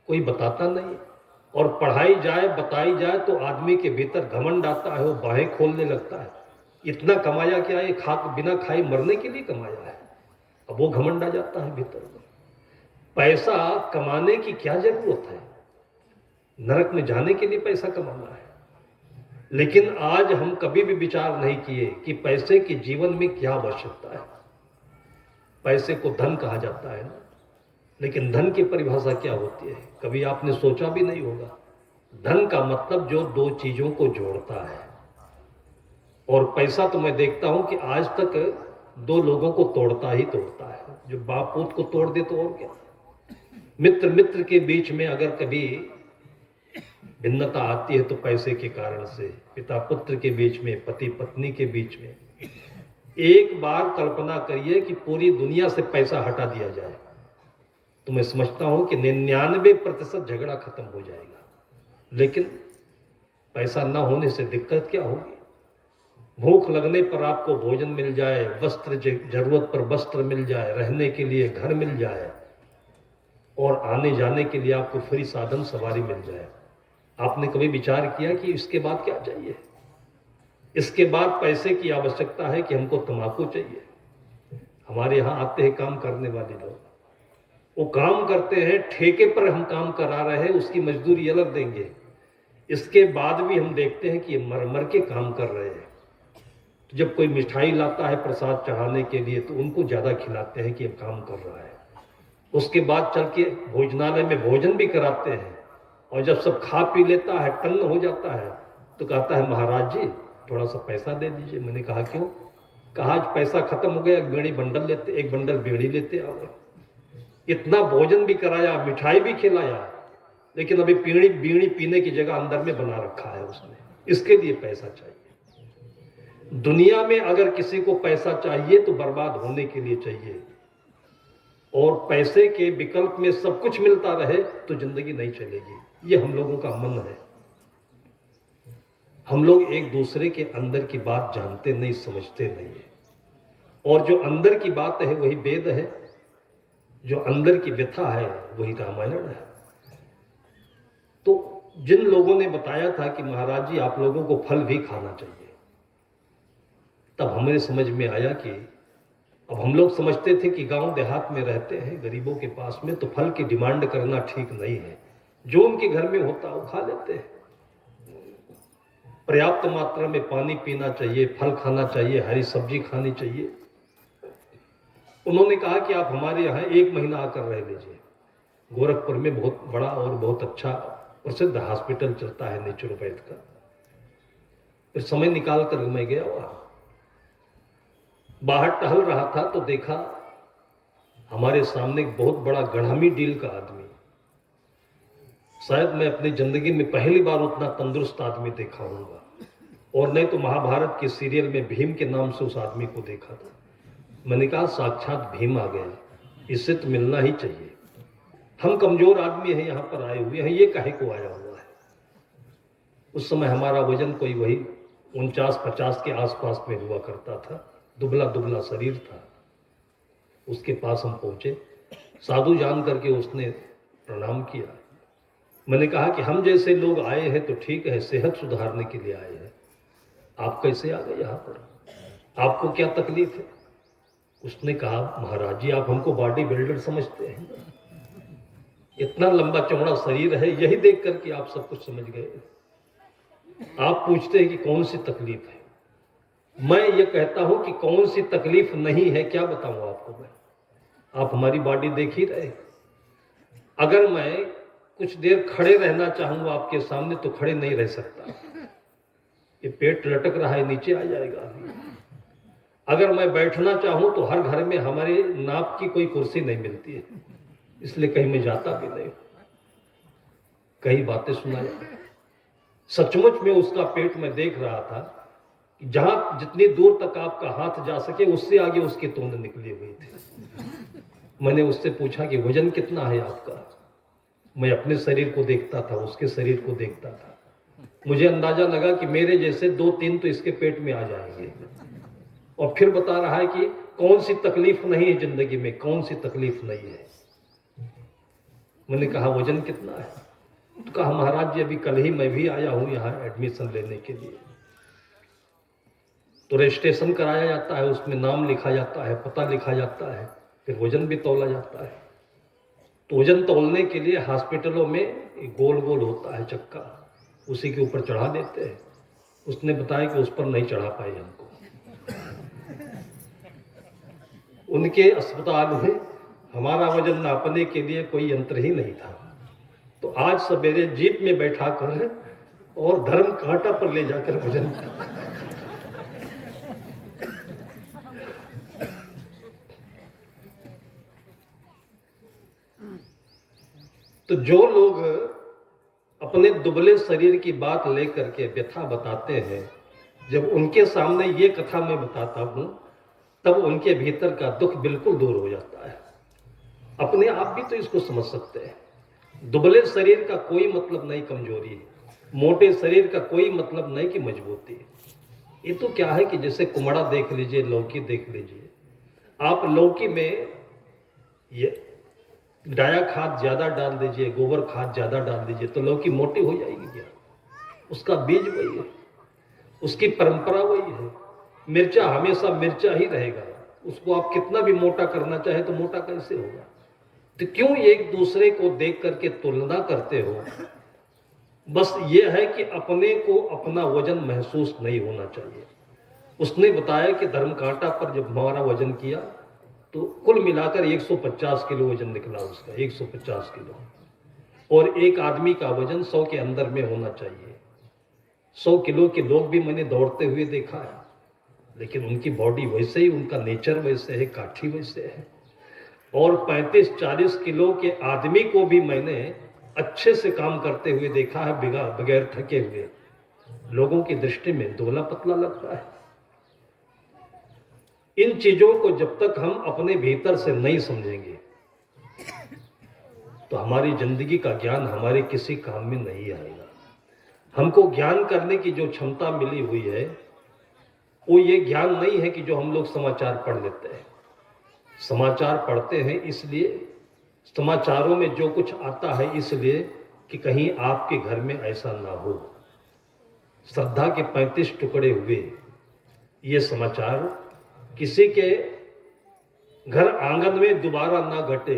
कोई बताता नहीं। और पढ़ाई जाए, बताई जाए तो आदमी के भीतर घमंड आता है, वो बाहें खोलने लगता है। इतना कमाया क्या, ये खा बिना खाए मरने के लिए कमाया है। अब वो घमंड आ जाता है भीतर में। पैसा कमाने की क्या जरूरत है? नरक में जाने के लिए पैसा कमाना है। लेकिन आज हम कभी भी विचार नहीं किए कि पैसे के जीवन में क्या आवश्यकता है। पैसे को धन कहा जाता है ना, लेकिन धन की परिभाषा क्या होती है, कभी आपने सोचा भी नहीं होगा। धन का मतलब जो दो चीजों को जोड़ता है। और पैसा तो मैं देखता हूं कि आज तक दो लोगों को तोड़ता ही तोड़ता है। जो बाप पूत को तोड़ दे तो और क्या। मित्र मित्र के बीच में अगर कभी भिन्नता आती है तो पैसे के कारण से, पिता पुत्र के बीच में, पति पत्नी के बीच में। एक बार कल्पना करिए कि पूरी दुनिया से पैसा हटा दिया जाए तो मैं समझता हूं कि 99% झगड़ा खत्म हो जाएगा। लेकिन पैसा ना होने से दिक्कत क्या होगी? भूख लगने पर आपको भोजन मिल जाए, वस्त्र जरूरत पर वस्त्र मिल जाए, रहने के लिए घर मिल जाए, और आने जाने के लिए आपको फ्री साधन सवारी मिल जाए। आपने कभी विचार किया कि इसके बाद क्या चाहिए? इसके बाद पैसे की आवश्यकता है कि हमको तंबाकू चाहिए। हमारे यहां आते हैं काम करने वाले लोग, वो काम करते हैं, ठेके पर हम काम करा रहे हैं, उसकी मजदूरी अलग देंगे। इसके बाद भी हम देखते हैं कि ये मर मर के काम कर रहे हैं। तो जब कोई मिठाई लाता है प्रसाद चढ़ाने के लिए तो उनको ज्यादा खिलाते हैं कि ये काम कर रहा है। उसके बाद चल के भोजनालय में भोजन भी कराते हैं, और जब सब खा पी लेता है, टन्न हो जाता है, तो कहता है महाराज जी थोड़ा सा पैसा दे दीजिए। मैंने कहा क्यों? कहा आज पैसा खत्म हो गया, बीड़ी बंडल लेते, एक बंडल बीड़ी लेते आओ। इतना भोजन भी कराया, मिठाई भी खिलाया, लेकिन अभी बीड़ी बीड़ी पीने की जगह अंदर में बना रखा है उसने। इसके लिए पैसा चाहिए। दुनिया में अगर किसी को पैसा चाहिए तो बर्बाद होने के लिए चाहिए, और पैसे के विकल्प में सब कुछ मिलता रहे तो जिंदगी नहीं चलेगी। ये हम लोगों का मन है। हम लोग एक दूसरे के अंदर की बात जानते नहीं, समझते नहीं है। और जो अंदर की बात है वही वेद है, जो अंदर की व्यथा है वही रामायण है। तो जिन लोगों ने बताया था कि महाराज जी आप लोगों को फल भी खाना चाहिए, तब हमें समझ में आया कि अब हम लोग समझते थे कि गांव देहात में रहते हैं गरीबों के पास में, तो फल की डिमांड करना ठीक नहीं है। जो उनके घर में होता है वो खा लेते हैं। पर्याप्त मात्रा में पानी पीना चाहिए, फल खाना चाहिए, हरी सब्जी खानी चाहिए। उन्होंने कहा कि आप हमारे यहाँ 1 महीना आकर रह लीजिए। गोरखपुर में बहुत बड़ा और बहुत अच्छा प्रसिद्ध हॉस्पिटल चलता है नेचुरोपैथ का। फिर समय निकाल कर मैं गया वहां, बाहर टहल रहा था तो देखा हमारे सामने एक बहुत बड़ा गढ़ामी डील का आदमी। शायद मैं अपनी जिंदगी में पहली बार उतना तंदुरुस्त आदमी देखा होगा, और नहीं तो महाभारत के सीरियल में भीम के नाम से उस आदमी को देखा था। मैंने कहा साक्षात भीम आ गए, इससे तो मिलना ही चाहिए। हम कमजोर आदमी हैं, यहाँ पर आए हुए हैं, ये काहे को आया हुआ है। उस समय हमारा वजन कोई वही 49-50 के आसपास में हुआ करता था, दुबला दुबला शरीर था। उसके पास हम पहुंचे, साधु जान करके उसने प्रणाम किया। मैंने कहा कि हम जैसे लोग आए हैं तो ठीक है, सेहत सुधारने के लिए आए हैं, आप कैसे आ गए यहाँ पर, आपको क्या तकलीफ है? उसने कहा महाराज जी आप हमको बॉडी बिल्डर समझते हैं, इतना लंबा चौड़ा शरीर है, यही देख करके आप सब कुछ समझ गए। आप पूछते हैं कि कौन सी तकलीफ है। मैं ये कहता हूं कि कौन सी तकलीफ नहीं है, क्या बताऊं आपको मैं। आप हमारी बॉडी देख ही रहे। अगर मैं कुछ देर खड़े रहना चाहूंगा आपके सामने तो खड़े नहीं रह सकता, ये पेट लटक रहा है, नीचे आ जाएगा। अगर मैं बैठना चाहूं तो हर घर में हमारे नाप की कोई कुर्सी नहीं मिलती है, इसलिए कहीं मैं जाता भी नहीं, कई बातें सुना जाती। सचमुच में उसका पेट में देख रहा था कि जहां जितनी दूर तक आपका हाथ जा सके उससे आगे उसकी तोंद निकली हुई थी। मैंने उससे पूछा कि वजन कितना है आपका? मैं अपने शरीर को देखता था, उसके शरीर को देखता था। मुझे अंदाजा लगा कि मेरे जैसे 2-3 तो इसके पेट में आ जाएंगे। और फिर बता रहा है कि कौन सी तकलीफ नहीं है जिंदगी में, कौन सी तकलीफ नहीं है। मैंने कहा वजन कितना है? तो कहा महाराज जी अभी कल ही मैं भी आया हूं यहाँ एडमिशन लेने के लिए। तो रजिस्ट्रेशन कराया जाता है, उसमें नाम लिखा जाता है, पता लिखा जाता है, फिर वजन भी तौला जाता है। तो वजन तौलने के लिए हॉस्पिटलों में गोल गोल होता है चक्का, उसी के ऊपर चढ़ा देते हैं। उसने बताया कि उस पर नहीं चढ़ा पाए हमको। उनके अस्पताल में हमारा वजन नापने के लिए कोई यंत्र ही नहीं था। तो आज सवेरे जीप में बैठा कर और धर्म कांटा पर ले जाकर वजन। तो जो लोग अपने दुबले शरीर की बात लेकर के व्यथा बताते हैं, जब उनके सामने ये कथा मैं बताता हूं तब उनके भीतर का दुख बिल्कुल दूर हो जाता है। अपने आप भी तो इसको समझ सकते हैं। दुबले शरीर का कोई मतलब नहीं कमजोरी है, मोटे शरीर का कोई मतलब नहीं कि मजबूती है। ये तो क्या है कि जैसे कुमड़ा देख लीजिए, लौकी देख लीजिए। आप लौकी में ये डाया खाद ज्यादा डाल दीजिए, गोबर खाद ज्यादा डाल दीजिए तो लौकी मोटी हो जाएगी क्या? उसका बीज वही है, उसकी परंपरा वही है। मिर्चा हमेशा मिर्चा ही रहेगा, उसको आप कितना भी मोटा करना चाहे तो मोटा कैसे होगा? तो क्यों एक दूसरे को देख करके तुलना करते हो? बस ये है कि अपने को अपना वजन महसूस नहीं होना चाहिए। उसने बताया कि धर्म कांटा पर जब हमारा वजन किया तो कुल मिलाकर 150 किलो वजन निकला उसका, 150 किलो। और एक आदमी का वजन 100 के अंदर में होना चाहिए। 100 किलो के लोग भी मैंने दौड़ते हुए देखा है, लेकिन उनकी बॉडी वैसे ही, उनका नेचर वैसे है, काठी वैसे है। और 35-40 किलो के आदमी को भी मैंने अच्छे से काम करते हुए देखा है, बगैर थके हुए। लोगों की दृष्टि में दुबला पतला लगता है। इन चीजों को जब तक हम अपने भीतर से नहीं समझेंगे तो हमारी जिंदगी का ज्ञान हमारे किसी काम में नहीं आएगा। हमको ज्ञान करने की जो क्षमता मिली हुई है वो ये ज्ञान नहीं है कि जो हम लोग समाचार पढ़ लेते हैं। समाचार पढ़ते हैं इसलिए, समाचारों में जो कुछ आता है इसलिए कि कहीं आपके घर में ऐसा ना हो। श्रद्धा के 35 टुकड़े हुए ये समाचार किसी के घर आंगन में दोबारा ना घटे।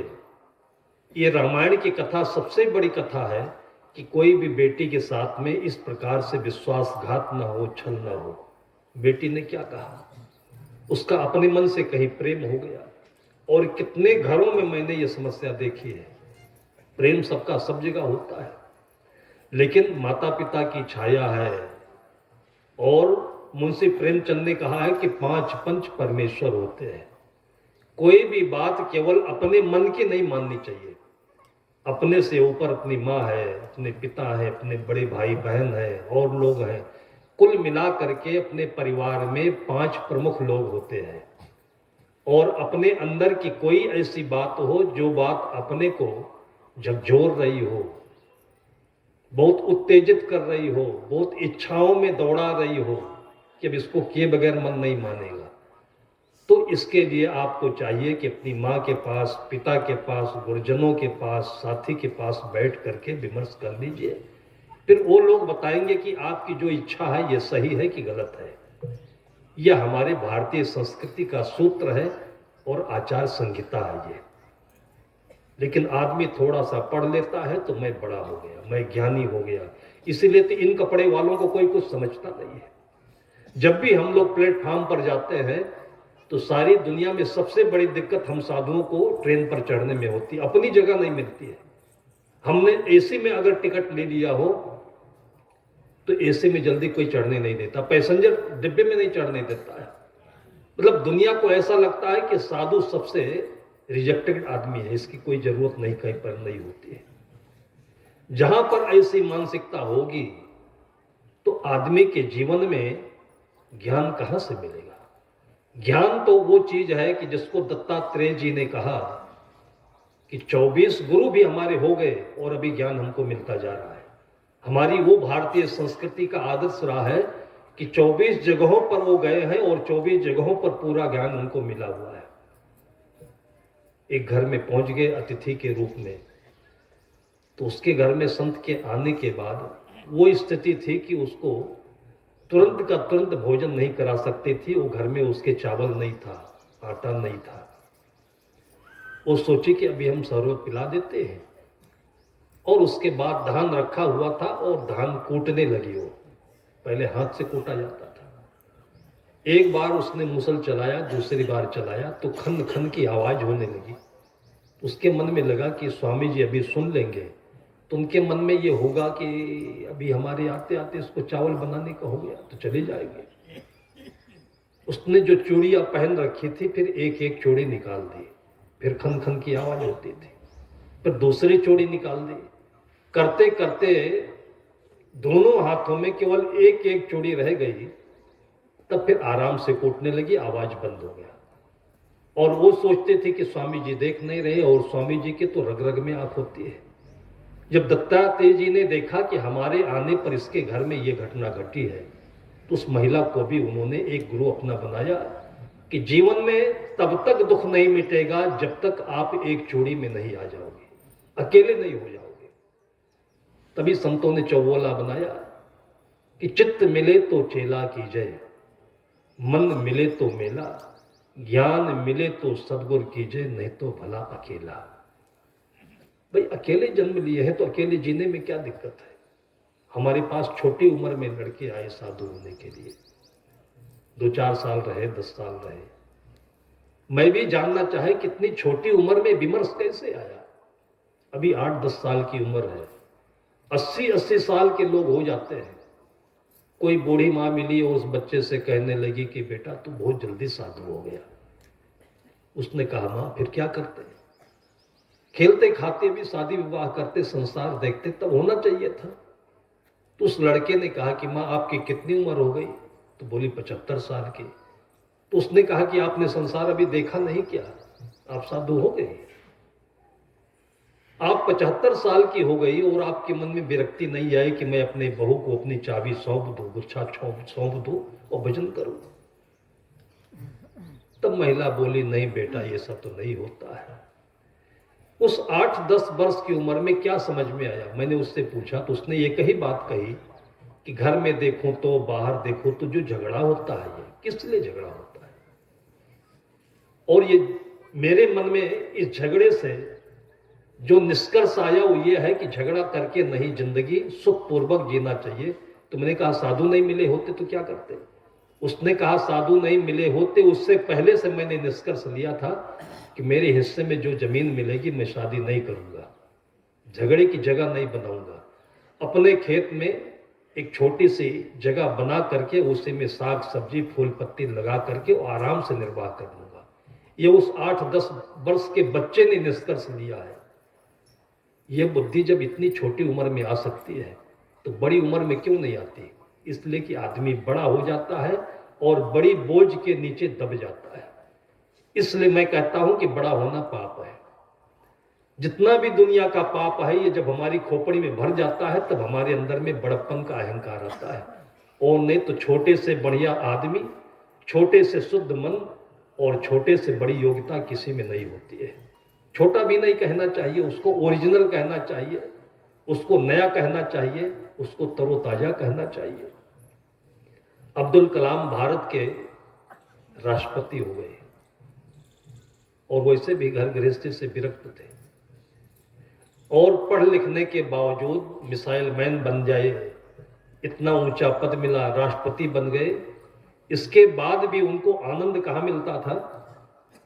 ये रामायण की कथा सबसे बड़ी कथा है कि कोई भी बेटी के साथ में इस प्रकार से विश्वासघात ना हो, छल ना हो। बेटी ने क्या कहा, उसका अपने मन से कहीं प्रेम हो गया। और कितने घरों में मैंने ये समस्या देखी है। प्रेम सबका सब जगह होता है, लेकिन माता पिता की छाया है। और मुंशी प्रेमचंद ने कहा है कि 5 पंच परमेश्वर होते हैं। कोई भी बात केवल अपने मन की नहीं माननी चाहिए। अपने से ऊपर अपनी माँ है, अपने पिता है, अपने बड़े भाई बहन है और लोग हैं। कुल मिला करके अपने परिवार में 5 प्रमुख लोग होते हैं। और अपने अंदर की कोई ऐसी बात हो जो बात अपने को झकझोर रही हो, बहुत उत्तेजित कर रही हो, बहुत इच्छाओं में दौड़ा रही हो कि अब इसको किए बगैर मन नहीं मानेगा, तो इसके लिए आपको चाहिए कि अपनी माँ के पास, पिता के पास, गुरुजनों के पास, साथी के पास बैठ करके विमर्श कर लीजिए। फिर वो लोग बताएंगे कि आपकी जो इच्छा है ये सही है कि गलत है। यह हमारे भारतीय संस्कृति का सूत्र है और आचार संहिता है ये। लेकिन आदमी थोड़ा सा पढ़ लेता है तो मैं बड़ा हो गया, मैं ज्ञानी हो गया। इसीलिए तो इन कपड़े वालों को कोई कुछ समझता नहीं है। जब भी हम लोग प्लेटफॉर्म पर जाते हैं तो सारी दुनिया में सबसे बड़ी दिक्कत हम साधुओं को ट्रेन पर चढ़ने में होती है, अपनी जगह नहीं मिलती है। हमने एसी में अगर टिकट ले लिया हो तो एसी में जल्दी कोई चढ़ने नहीं देता, पैसेंजर डिब्बे में नहीं चढ़ने देता है। मतलब दुनिया को ऐसा लगता है कि साधु सबसे रिजेक्टेड आदमी है, इसकी कोई जरूरत नहीं, कहीं पर नहीं होती है। जहां पर ऐसी मानसिकता होगी आदमी के जीवन में ज्ञान कहाँ से मिलेगा? ज्ञान तो वो चीज है कि जिसको दत्तात्रेय जी ने कहा कि 24 गुरु भी हमारे हो गए और अभी ज्ञान हमको मिलता जा रहा है। हमारी वो भारतीय संस्कृति का आदर्श रहा है कि 24 जगहों पर वो गए हैं और 24 जगहों पर पूरा ज्ञान उनको मिला हुआ है। एक घर में पहुंच गए अतिथि के रूप में, तो उसके घर में संत के आने के बाद वो स्थिति थी कि उसको तुरंत का तुरंत भोजन नहीं करा सकते थी। वो घर में उसके चावल नहीं था, आटा नहीं था। वो सोची कि अभी हम शरबत पिला देते हैं, और उसके बाद धान रखा हुआ था और धान कूटने लगी। वो पहले हाथ से कूटा जाता था। एक बार उसने मुसल चलाया, दूसरी बार चलाया तो खन खन की आवाज होने लगी। उसके मन में लगा कि स्वामी जी अभी सुन लेंगे, तो उनके मन में ये होगा कि अभी हमारे आते आते इसको चावल बनाने का हो गया तो चले जाएंगे। उसने जो चूड़ियां पहन रखी थी फिर एक एक चूड़ी निकाल दी, फिर खन खन की आवाज होती थी, फिर दूसरी चूड़ी निकाल दी। करते करते दोनों हाथों में केवल एक एक चूड़ी रह गई। तब फिर आराम से कूटने लगी, आवाज बंद हो गया। और वो सोचते थे कि स्वामी जी देख नहीं रहे, और स्वामी जी के तो रग रग में आंख होती है। जब दत्तात्रेय जी ने देखा कि हमारे आने पर इसके घर में ये घटना घटी है, तो उस महिला को भी उन्होंने एक गुरु अपना बनाया कि जीवन में तब तक दुख नहीं मिटेगा जब तक आप एक चूड़ी में नहीं आ जाओगे, अकेले नहीं हो जाओगे। तभी संतों ने चौबोला बनाया कि चित्त मिले तो चेला कीजय, मन मिले तो मेला, ज्ञान मिले तो सद्गुर कीजय, नहीं तो भला अकेला। भाई अकेले जन्म लिए हैं तो अकेले जीने में क्या दिक्कत है? हमारे पास छोटी उम्र में लड़के आए साधु होने के लिए, 2-4 साल रहे, 10 साल रहे। मैं भी जानना चाहे कितनी छोटी उम्र में विमर्श कैसे आया। अभी 8-10 साल की उम्र है, 80-80 साल के लोग हो जाते हैं। कोई बूढ़ी माँ मिली और उस बच्चे से कहने लगी कि बेटा तू बहुत जल्दी साधु हो गया। उसने कहा माँ फिर क्या करते हैं? खेलते खाते भी शादी विवाह करते, संसार देखते, तब होना चाहिए था। तो उस लड़के ने कहा कि माँ आपकी कितनी उम्र हो गई? तो बोली 75 साल की। तो उसने कहा कि आपने संसार अभी देखा नहीं क्या? आप साधु हो गए। आप 75 साल की हो गई और आपके मन में विरक्ति नहीं आई कि मैं अपने बहू को अपनी चाबी सौंप दूं, गुच्छा सौंप दूं और भजन करूं? तब महिला बोली नहीं बेटा ये सब तो नहीं होता है। उस 8-10 वर्ष की उम्र में क्या समझ में आया? मैंने उससे पूछा तो उसने एक ही बात कही कि घर में देखो तो बाहर देखो तो जो झगड़ा होता है ये किस लिए झगड़ा होता है? और ये मेरे मन में इस झगड़े से जो निष्कर्ष आया वो ये है कि झगड़ा करके नहीं जिंदगी सुखपूर्वक जीना चाहिए। तो मैंने कहा साधु नहीं मिले होते तो क्या करते? उसने कहा साधु नहीं मिले होते उससे पहले से मैंने निष्कर्ष लिया था कि मेरे हिस्से में जो जमीन मिलेगी मैं शादी नहीं करूंगा, झगड़े की जगह नहीं बनाऊंगा। अपने खेत में एक छोटी सी जगह बना करके उसी में साग सब्जी फूल पत्ती लगा करके आराम से निर्वाह कर लूंगा। ये उस 8-10 वर्ष के बच्चे ने निष्कर्ष लिया है। यह बुद्धि जब इतनी छोटी उम्र में आ सकती है तो बड़ी उम्र में क्यों नहीं आती? इसलिए कि आदमी बड़ा हो जाता है और बड़ी बोझ के नीचे दब जाता है। इसलिए मैं कहता हूं कि बड़ा होना पाप है। जितना भी दुनिया का पाप है ये जब हमारी खोपड़ी में भर जाता है तब हमारे अंदर में बड़प्पन का अहंकार आता है। और नहीं तो छोटे से बढ़िया आदमी, छोटे से शुद्ध मन और छोटे से बड़ी योग्यता किसी में नहीं होती है। छोटा भी नहीं कहना चाहिए, उसको ओरिजिनल कहना चाहिए, उसको नया कहना चाहिए, उसको तरोताजा कहना चाहिए। अब्दुल कलाम भारत के राष्ट्रपति हो गए और वैसे भी घर गृहस्थी से विरक्त थे और पढ़ लिखने के बावजूद मिसाइल मैन बन जाए, इतना ऊंचा पद मिला, राष्ट्रपति बन गए। इसके बाद भी उनको आनंद कहाँ मिलता था?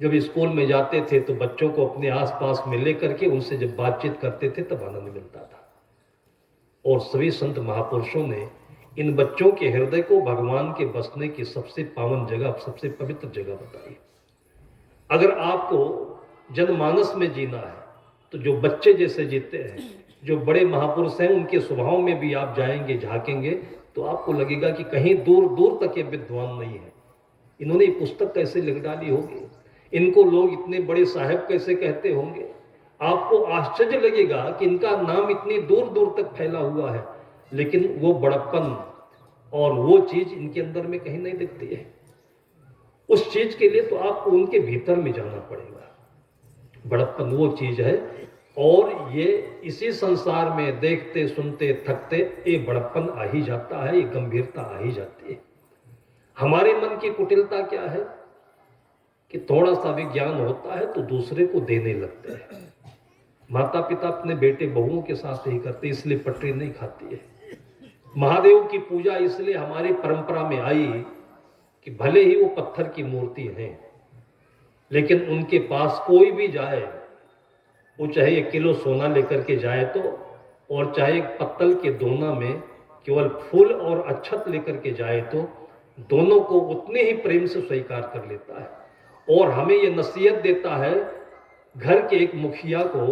जब स्कूल में जाते थे तो बच्चों को अपने आसपास में लेकर के उनसे जब बातचीत करते थे तब आनंद मिलता था। और सभी संत महापुरुषों ने इन बच्चों के हृदय को भगवान के बसने की सबसे पावन जगह, सबसे पवित्र जगह बताई। अगर आपको जनमानस में जीना है तो जो बच्चे जैसे जीते हैं, जो बड़े महापुरुष हैं उनके स्वभाव में भी आप जाएंगे, झांकेंगे तो आपको लगेगा कि कहीं दूर दूर तक ये विद्वान नहीं है। इन्होंने ये पुस्तक कैसे लिख डाली होगी, इनको लोग इतने बड़े साहब कैसे कहते होंगे। आपको आश्चर्य लगेगा कि इनका नाम इतनी दूर दूर तक फैला हुआ है, लेकिन वो बड़प्पन और वो चीज इनके अंदर में कहीं नहीं दिखती है। उस चीज के लिए तो आपको उनके भीतर में जाना पड़ेगा। बड़प्पन वो चीज है, और ये इसी संसार में देखते सुनते थकते ये बड़प्पन आ ही जाता है, ये गंभीरता आ ही जाती है। हमारे मन की कुटिलता क्या है कि थोड़ा सा भी ज्ञान होता है तो दूसरे को देने लगते हैं। माता पिता अपने बेटे बहुओं के साथ यही करते, इसलिए पटरी नहीं खाती है। महादेव की पूजा इसलिए हमारी परंपरा में आई कि भले ही वो पत्थर की मूर्ति है, लेकिन उनके पास कोई भी जाए, वो चाहे 1 किलो सोना लेकर के जाए तो, और चाहे पत्तल के दोना में केवल फूल और अक्षत लेकर के जाए तो, दोनों को उतने ही प्रेम से स्वीकार कर लेता है। और हमें ये नसीहत देता है, घर के एक मुखिया को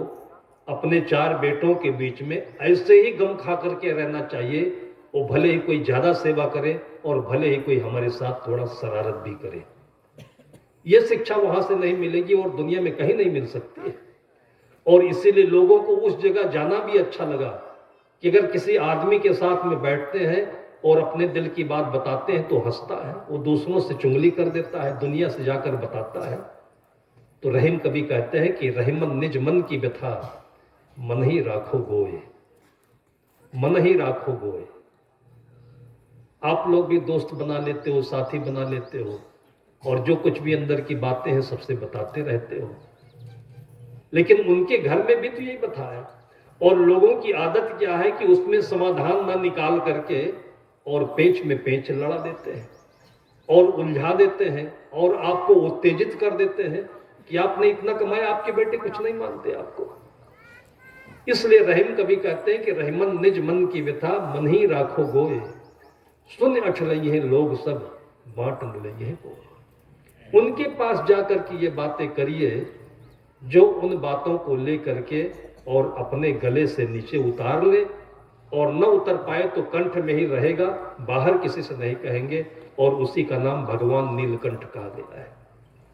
अपने 4 बेटों के बीच में ऐसे ही गम खा करके रहना चाहिए। वो भले ही कोई ज्यादा सेवा करे और भले ही कोई हमारे साथ थोड़ा शरारत भी करे। ये शिक्षा वहां से नहीं मिलेगी और दुनिया में कहीं नहीं मिल सकती है। और इसीलिए लोगों को उस जगह जाना भी अच्छा लगा कि अगर किसी आदमी के साथ में बैठते हैं और अपने दिल की बात बताते हैं तो हंसता है, वो दूसरों से चुगली कर देता है, दुनिया से जाकर बताता है। तो रहीम कवि कहते हैं कि रहीमन निज मन की व्यथा मन ही राखो गोए, मन ही राखो गोए। आप लोग भी दोस्त बना लेते हो, साथी बना लेते हो, और जो कुछ भी अंदर की बातें हैं सबसे बताते रहते हो, लेकिन उनके घर में भी तो यही बताया। और लोगों की आदत क्या है कि उसमें समाधान ना निकाल करके और पेच में पेच लड़ा देते हैं और उलझा देते हैं और आपको उत्तेजित कर देते हैं कि आपने इतना कमाया, आपके बेटे कुछ नहीं मानते आपको। इसलिए रहीम कवि कहते हैं कि रहीमन निज मन की व्यथा मन ही राखो गोए, सुन अठ लई हैं लोग सब बांट लई हैं को। उनके पास जाकर के ये बातें करिए जो उन बातों को लेकर के और अपने गले से नीचे उतार ले, और न उतर पाए तो कंठ में ही रहेगा, बाहर किसी से नहीं कहेंगे। और उसी का नाम भगवान नीलकंठ कहा गया है।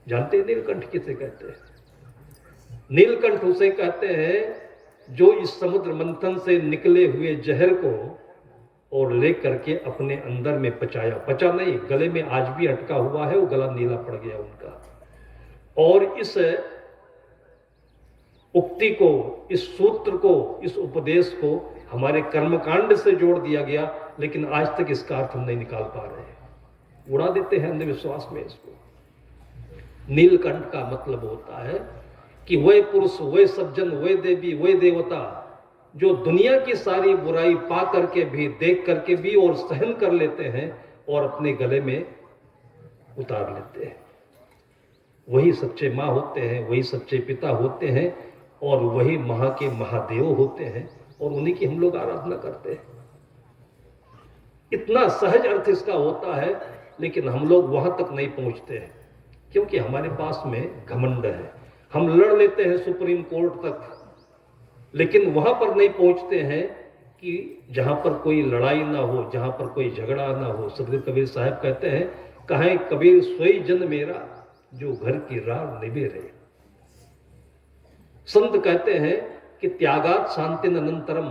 जानते हैं नीलकंठ किसे कहते हैं? नीलकंठ उसे कहते हैं जो इस समुद्र मंथन से निकले हुए जहर को और ले करके अपने अंदर में पचाया, पचा नहीं, गले में आज भी अटका हुआ है, वो गला नीला पड़ गया उनका। और इस उक्ति को, इस सूत्र को, इस उपदेश को हमारे कर्मकांड से जोड़ दिया गया, लेकिन आज तक इसका अर्थ हम नहीं निकाल पा रहे हैं, उड़ा देते हैं अंधविश्वास में इसको। नीलकंठ का मतलब होता है कि वह पुरुष, वह सज्जन, वह देवी, वह देवता जो दुनिया की सारी बुराई पा करके भी, देख करके भी और सहन कर लेते हैं और अपने गले में उतार लेते हैं, वही सच्चे माँ होते हैं, वही सच्चे पिता होते हैं, और वही महा के महादेव होते हैं, और उन्हीं की हम लोग आराधना करते हैं। इतना सहज अर्थ इसका होता है, लेकिन हम लोग वहां तक नहीं पहुंचते हैं क्योंकि हमारे पास में घमंड है। हम लड़ लेते हैं सुप्रीम कोर्ट तक, लेकिन वहां पर नहीं पहुंचते हैं कि जहां पर कोई लड़ाई ना हो, जहां पर कोई झगड़ा ना हो। सदगुरु कबीर साहब कहते हैं, कहें कबीर सोई जन मेरा जो घर की राह निभे रहे। संत कहते हैं कि त्यागात शांति अनंतरम,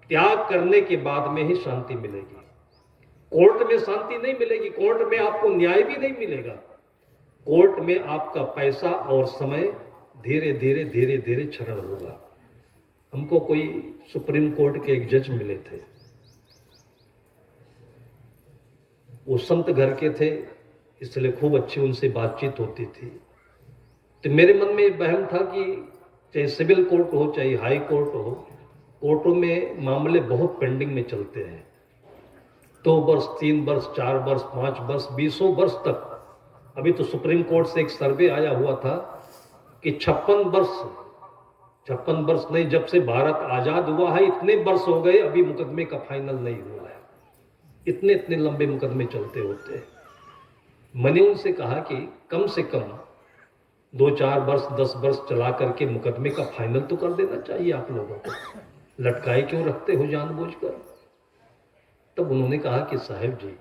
त्याग करने के बाद में ही शांति मिलेगी। कोर्ट में शांति नहीं मिलेगी, कोर्ट में आपको न्याय भी नहीं मिलेगा। कोर्ट में आपका पैसा और समय धीरे धीरे धीरे धीरे क्षरण होगा। हमको कोई सुप्रीम कोर्ट के एक जज मिले थे, वो संत घर के थे, इसलिए खूब अच्छी उनसे बातचीत होती थी। तो मेरे मन में वहम था कि चाहे सिविल कोर्ट हो चाहे हाई कोर्ट हो, कोर्टों में मामले बहुत पेंडिंग में चलते हैं। 2 वर्ष, 3 वर्ष, 4 वर्ष, 5 वर्ष, 20 वर्ष तक। अभी तो सुप्रीम कोर्ट से एक सर्वे आया हुआ था कि 56 वर्ष नहीं, जब से भारत आजाद हुआ है इतने वर्ष हो गए, अभी मुकदमे का फाइनल नहीं हुआ है। इतने इतने लंबे मुकदमे चलते होते हैं। मैंने उनसे कहा कि कम से कम 2-4 वर्ष, 10 वर्ष चला करके मुकदमे का फाइनल तो कर देना चाहिए आप लोगों को। लटकाए क्यों रखते हो जानबूझकर? तब उन्होंने कहा कि साहब जी,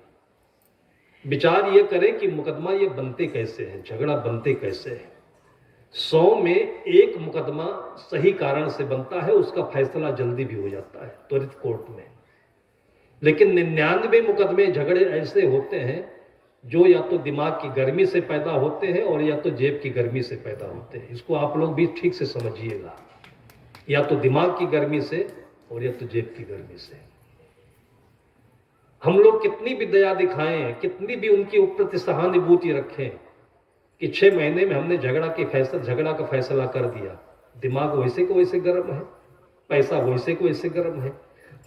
विचार ये करें कि मुकदमा ये बनते कैसे हैं, झगड़ा बनते कैसे हैं। 100 में एक मुकदमा सही कारण से बनता है, उसका फैसला जल्दी भी हो जाता है त्वरित कोर्ट में। लेकिन 99 मुकदमे झगड़े ऐसे होते हैं जो या तो दिमाग की गर्मी से पैदा होते हैं और या तो जेब की गर्मी से पैदा होते हैं। इसको आप लोग भी ठीक से समझिएगा, या तो दिमाग की गर्मी से और या तो जेब की गर्मी से। हम लोग कितनी भी दया दिखाएं, कितनी भी उनके ऊपर सहानुभूति रखें कि 6 महीने में हमने झगड़ा का फैसला कर दिया, दिमाग वैसे को वैसे गर्म है, पैसा वैसे को वैसे गर्म है।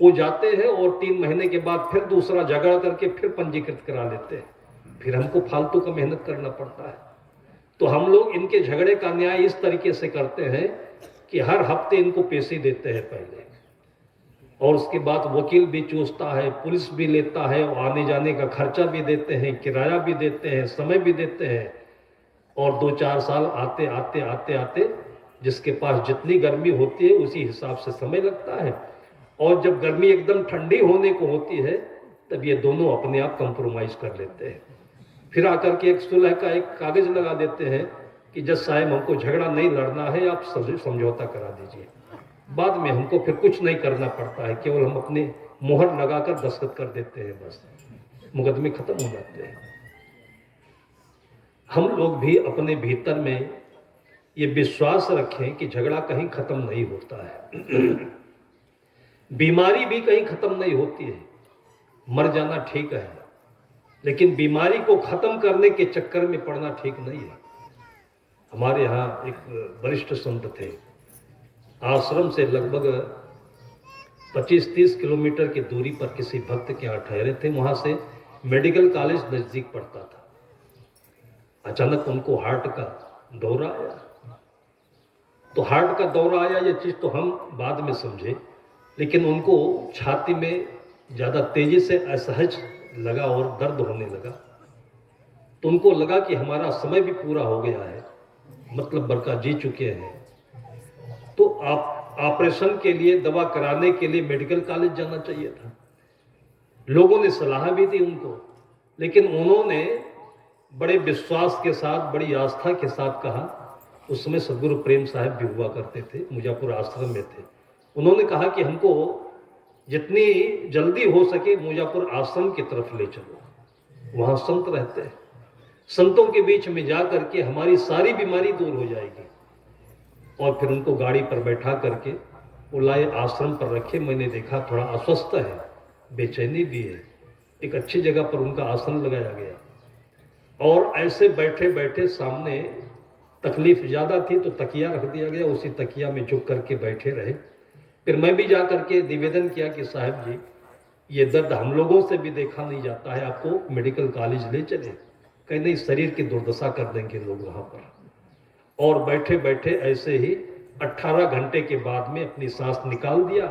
वो जाते हैं और 3 महीने के बाद फिर दूसरा झगड़ा करके फिर पंजीकृत करा लेते हैं, फिर हमको फालतू का मेहनत करना पड़ता है। तो हम लोग इनके झगड़े का न्याय इस तरीके से करते हैं कि हर हफ्ते इनको पैसे देते हैं पहले, और उसके बाद वकील भी चूसता है, पुलिस भी लेता है, और आने जाने का खर्चा भी देते हैं, किराया भी देते हैं, समय भी देते हैं। और 2-4 साल आते आते आते आते जिसके पास जितनी गर्मी होती है उसी हिसाब से समय लगता है, और जब गर्मी एकदम ठंडी होने को होती है तब ये दोनों अपने आप कंप्रोमाइज कर लेते हैं। फिर आकर के एक सुलह का एक कागज लगा देते हैं कि जज साहब हमको झगड़ा नहीं लड़ना है, आप समझौता करा दीजिए। बाद में हमको फिर कुछ नहीं करना पड़ता है, केवल हम अपने मोहर लगाकर दस्तखत कर देते हैं, बस मुकदमे खत्म हो जाते हैं। हम लोग भी अपने भीतर में ये विश्वास रखें कि झगड़ा कहीं खत्म नहीं होता है, बीमारी भी कहीं खत्म नहीं होती है। मर जाना ठीक है, लेकिन बीमारी को खत्म करने के चक्कर में पड़ना ठीक नहीं है। हमारे यहाँ एक वरिष्ठ संत थे, आश्रम से लगभग 25-30 किलोमीटर की दूरी पर किसी भक्त के यहाँ ठहरे थे। वहां से मेडिकल कॉलेज नजदीक पड़ता था। अचानक उनको हार्ट का दौरा आया। तो हार्ट का दौरा आया ये चीज तो हम बाद में समझे, लेकिन उनको छाती में ज्यादा तेजी से असहज लगा और दर्द होने लगा। तो उनको लगा कि हमारा समय भी पूरा हो गया है, मतलब बरका जी चुके हैं, तो आप ऑपरेशन के लिए दवा कराने के लिए मेडिकल कॉलेज जाना चाहिए था। लोगों ने सलाह भी दी उनको, लेकिन उन्होंने बड़े विश्वास के साथ, बड़ी आस्था के साथ कहा। उस समय सदगुरु प्रेम साहब भी हुआ करते थे, मुजापुर आश्रम में थे। उन्होंने कहा कि हमको जितनी जल्दी हो सके मुजापुर आश्रम की तरफ ले चलो, वहां संत रहते हैं, संतों के बीच में जा करके हमारी सारी बीमारी दूर हो जाएगी। और फिर उनको गाड़ी पर बैठा करके वो लाए, आश्रम पर रखे। मैंने देखा थोड़ा अस्वस्थ है, बेचैनी भी है। एक अच्छी जगह पर उनका आसन लगाया गया, और ऐसे बैठे बैठे सामने तकलीफ ज्यादा थी तो तकिया रख दिया गया, उसी तकिया में झुक करके बैठे रहे। फिर मैं भी जा करके निवेदन किया कि साहब जी, ये दर्द हम लोगों से भी देखा नहीं जाता है, आपको मेडिकल कॉलेज ले चले। कहीं नहीं, शरीर की दुर्दशा कर देंगे लोग वहां पर। और बैठे बैठे ऐसे ही 18 घंटे के बाद में अपनी सांस निकाल दिया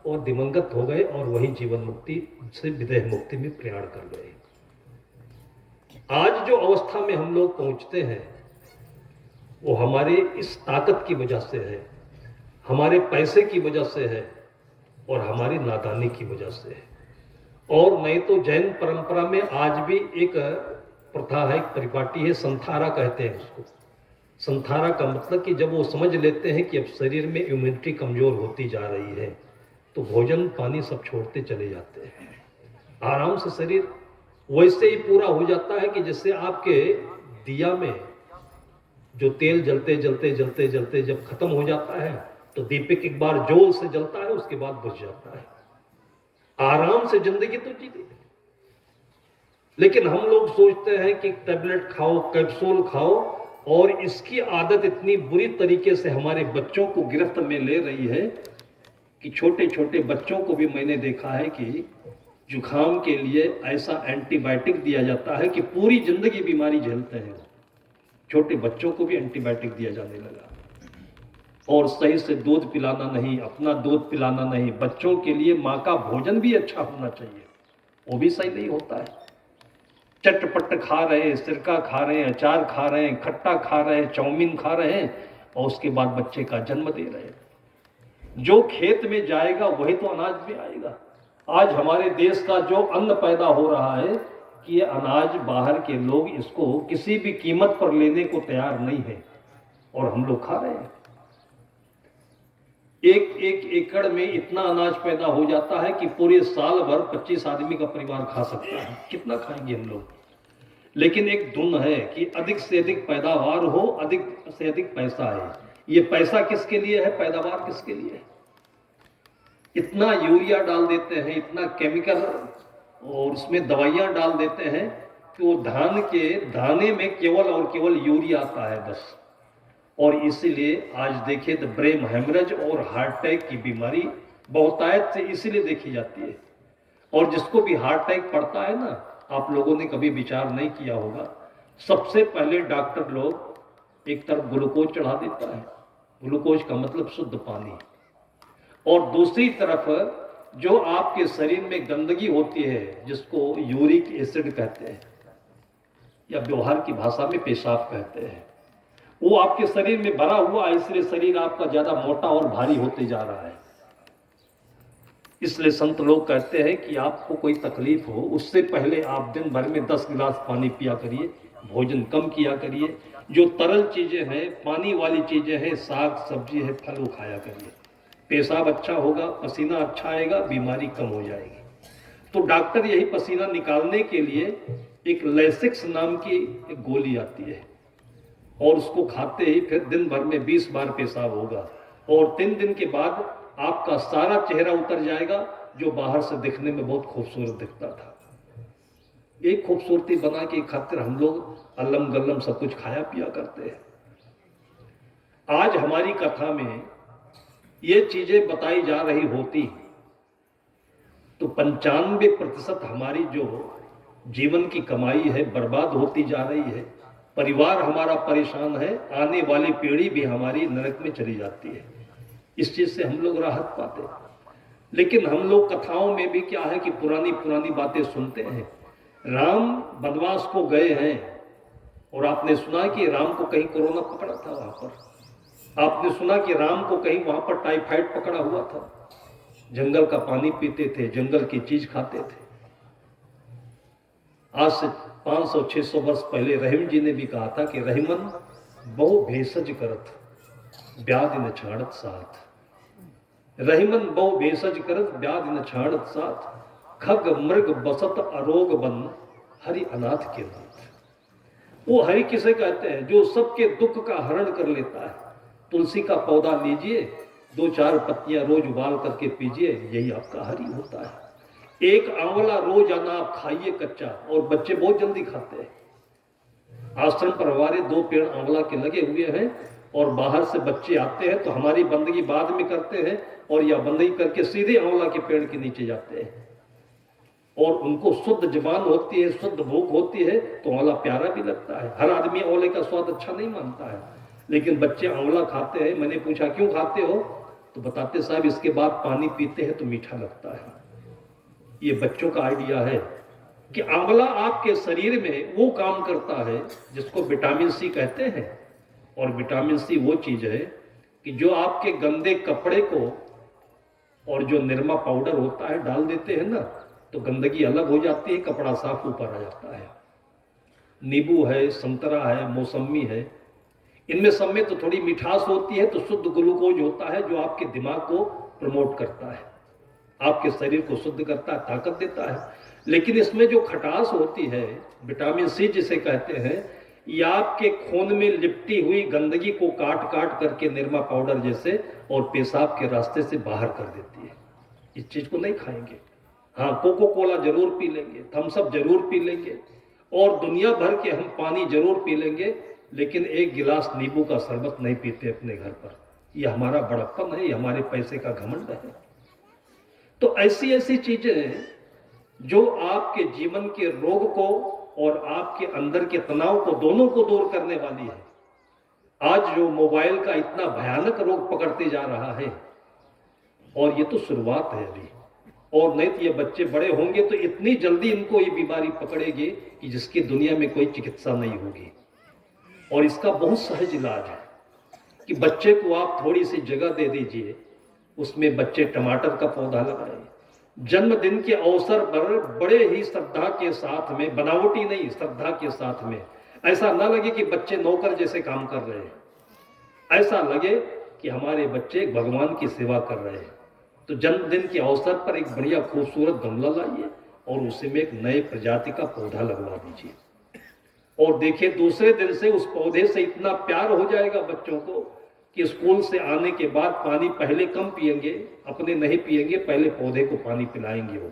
और दिवंगत हो गए, और वही जीवन मुक्ति से विदेह मुक्ति में प्रयाण कर गए। आज जो अवस्था में हम लोग पहुंचते हैं वो हमारे इस ताकत की वजह से है, हमारे पैसे की वजह से है, और हमारी नादानी की वजह से है। और नहीं तो जैन परंपरा में आज भी एक प्रथा है, एक परिपाटी है, संथारा कहते हैं उसको। संथारा का मतलब कि जब वो समझ लेते हैं कि अब शरीर में इम्यूनिटी कमजोर होती जा रही है तो भोजन पानी सब छोड़ते चले जाते हैं। आराम से शरीर वैसे ही पूरा हो जाता है कि जैसे आपके दिया में जो तेल जलते जलते जलते जलते जब खत्म हो जाता है तो दीपक एक बार जोर से जलता है, उसके बाद बुझ जाता है। आराम से जिंदगी तो जी ली। लेकिन हम लोग सोचते हैं कि टैबलेट खाओ, कैप्सूल खाओ, और इसकी आदत इतनी बुरी तरीके से हमारे बच्चों को गिरफ्त में ले रही है कि छोटे छोटे बच्चों को भी मैंने देखा है कि जुखाम के लिए ऐसा एंटीबायोटिक दिया जाता है कि पूरी जिंदगी बीमारी झेलते हैं। छोटे बच्चों को भी एंटीबायोटिक दिया जाने लगा, और सही से दूध पिलाना नहीं, अपना दूध पिलाना नहीं। बच्चों के लिए माँ का भोजन भी अच्छा होना चाहिए, वो भी सही नहीं होता है। चटपट खा रहे हैं, सिरका खा रहे हैं, अचार खा रहे हैं, खट्टा खा रहे हैं, चाउमीन खा रहे हैं, और उसके बाद बच्चे का जन्म दे रहे हैं। जो खेत में जाएगा वही तो अनाज में आएगा। आज हमारे देश का जो अन्न पैदा हो रहा है कि ये अनाज बाहर के लोग इसको किसी भी कीमत पर लेने को तैयार नहीं है और हम लोग खा रहे हैं। एक एक एकड़ में इतना अनाज पैदा हो जाता है कि पूरे साल भर 25 आदमी का परिवार खा सकता है। कितना खाएंगे हम लोग? लेकिन एक धुन है कि अधिक से अधिक पैदावार हो, अधिक से अधिक पैसा है। ये पैसा किसके लिए है, पैदावार किसके लिए है? इतना यूरिया डाल देते हैं, इतना केमिकल और उसमें दवाइयां डाल देते हैं कि वो धान के दाने में केवल और केवल यूरिया आता है बस। और इसीलिए आज देखिए तो ब्रेन हेमरेज और हार्ट अटैक की बीमारी बहुतायत से इसीलिए देखी जाती है। और जिसको भी हार्ट अटैक पड़ता है ना, आप लोगों ने कभी विचार नहीं किया होगा, सबसे पहले डॉक्टर लोग एक तरफ ग्लूकोज चढ़ा देता है, ग्लूकोज का मतलब शुद्ध पानी, और दूसरी तरफ जो आपके शरीर में गंदगी होती है जिसको यूरिक एसिड कहते हैं या व्यवहार की भाषा में पेशाब कहते हैं, वो आपके शरीर में भरा हुआ है, इसलिए शरीर आपका ज्यादा मोटा और भारी होते जा रहा है। इसलिए संत लोग कहते हैं कि आपको कोई तकलीफ हो उससे पहले आप दिन भर में 10 गिलास पानी पिया करिए, भोजन कम किया करिए, जो तरल चीजें हैं, पानी वाली चीजें हैं, साग सब्जी है, फल खाया करिए। पेशाब अच्छा होगा, पसीना अच्छा आएगा, बीमारी कम हो जाएगी। तो डॉक्टर यही पसीना निकालने के लिए एक लेसिक्स नाम की एक गोली आती है और उसको खाते ही फिर दिन भर में 20 बार पेशाब होगा और 3 दिन के बाद आपका सारा चेहरा उतर जाएगा जो बाहर से दिखने में बहुत खूबसूरत दिखता था। एक खूबसूरती बना के खातिर हम लोग अल्लम गल्लम सब कुछ खाया पिया करते हैं। आज हमारी कथा में ये चीजें बताई जा रही होती तो 95% हमारी जो जीवन की कमाई है बर्बाद होती जा रही है, परिवार हमारा परेशान है, आने वाली पीढ़ी भी हमारी नरक में चली जाती है। इस चीज से हम लोग राहत पाते। लेकिन हम लोग कथाओं में भी क्या है कि पुरानी पुरानी बातें सुनते हैं। राम वनवास को गए हैं और आपने सुना कि राम को कहीं कोरोना पकड़ा था, वहां पर आपने सुना कि राम को कहीं वहां पर टाइफाइड पकड़ा हुआ था। जंगल का पानी पीते थे, जंगल की चीज खाते थे। आज से 500-600 वर्ष पहले रहीम जी ने भी कहा था कि रहीमन बहु भेषज करत व्याधि न छाड़त साथ, रहीमन बहु भेषज करत व्याधि न छाड़त साथ, खग मृग बसत अरोग बन हरि अनाथ के नाथ। वो हरि किसे कहते हैं? जो सबके दुख का हरण कर लेता है। तुलसी का पौधा लीजिए, 2-4 पत्तियां रोज उबाल करके पीजिए, यही आपका हरि होता है। एक आंवला रोजाना आप खाइए कच्चा, और बच्चे बहुत जल्दी खाते हैं। आश्रम पर हमारे 2 पेड़ आंवला के लगे हुए हैं और बाहर से बच्चे आते हैं तो हमारी बंदगी बाद में करते हैं और या बंदगी करके सीधे आंवला के पेड़ के नीचे जाते हैं और उनको शुद्ध जुबान होती है, शुद्ध भूख होती है तो आंवला प्यारा भी लगता है। हर आदमी आंवले का स्वाद अच्छा नहीं मानता है, लेकिन बच्चे आंवला खाते हैं। मैंने पूछा क्यों खाते हो, तो बताते साहब इसके बाद पानी पीते हैं तो मीठा लगता है। ये बच्चों का आइडिया है कि आंवला आपके शरीर में वो काम करता है जिसको विटामिन सी कहते हैं। और विटामिन सी वो चीज है कि जो आपके गंदे कपड़े को और जो निरमा पाउडर होता है डाल देते हैं ना, तो गंदगी अलग हो जाती है, कपड़ा साफ ऊपर आ जाता है। नींबू है, संतरा है, मौसमी है, इनमें सब में तो थोड़ी मिठास होती है, तो शुद्ध ग्लूकोज होता है जो आपके दिमाग को प्रमोट करता है, आपके शरीर को शुद्ध करता है, ताकत देता है। लेकिन इसमें जो खटास होती है, विटामिन सी जिसे कहते हैं, ये आपके खून में लिपटी हुई गंदगी को काट काट करके निरमा पाउडर जैसे और पेशाब के रास्ते से बाहर कर देती है। इस चीज को नहीं खाएंगे। हाँ, कोको कोला जरूर पी लेंगे, थम्स अप जरूर पी लेंगे और दुनिया भर के हम पानी जरूर पी लेंगे, लेकिन 1 गिलास नींबू का शरबत नहीं पीते अपने घर पर। यह हमारा बड़प्पन है, ये हमारे पैसे का घमंड है। तो ऐसी ऐसी चीजें जो आपके जीवन के रोग को और आपके अंदर के तनाव को दोनों को दूर करने वाली है। आज जो मोबाइल का इतना भयानक रोग पकड़ते जा रहा है, और ये तो शुरुआत है अभी, और नहीं तो ये बच्चे बड़े होंगे तो इतनी जल्दी इनको ये बीमारी पकड़ेगी कि जिसकी दुनिया में कोई चिकित्सा नहीं होगी। और इसका बहुत सहज इलाज है कि बच्चे को आप थोड़ी सी जगह दे दीजिए, उसमें बच्चे टमाटर का पौधा लगाएं, जन्मदिन के अवसर पर बड़े ही श्रद्धा के साथ में, बनावटी नहीं, श्रद्धा के साथ में, ऐसा ना लगे कि बच्चे नौकर जैसे काम कर रहे हैं, ऐसा लगे कि हमारे बच्चे भगवान की सेवा कर रहे हैं। तो जन्मदिन के अवसर पर एक बढ़िया खूबसूरत गमला लाइए और उसी में एक नए प्रजाति का पौधा लगवा दीजिए, और देखिए दूसरे दिन से उस पौधे से इतना प्यार हो जाएगा बच्चों को कि स्कूल से आने के बाद पानी पहले कम पिएंगे, अपने नहीं पिएंगे, पहले पौधे को पानी पिलाएंगे वो,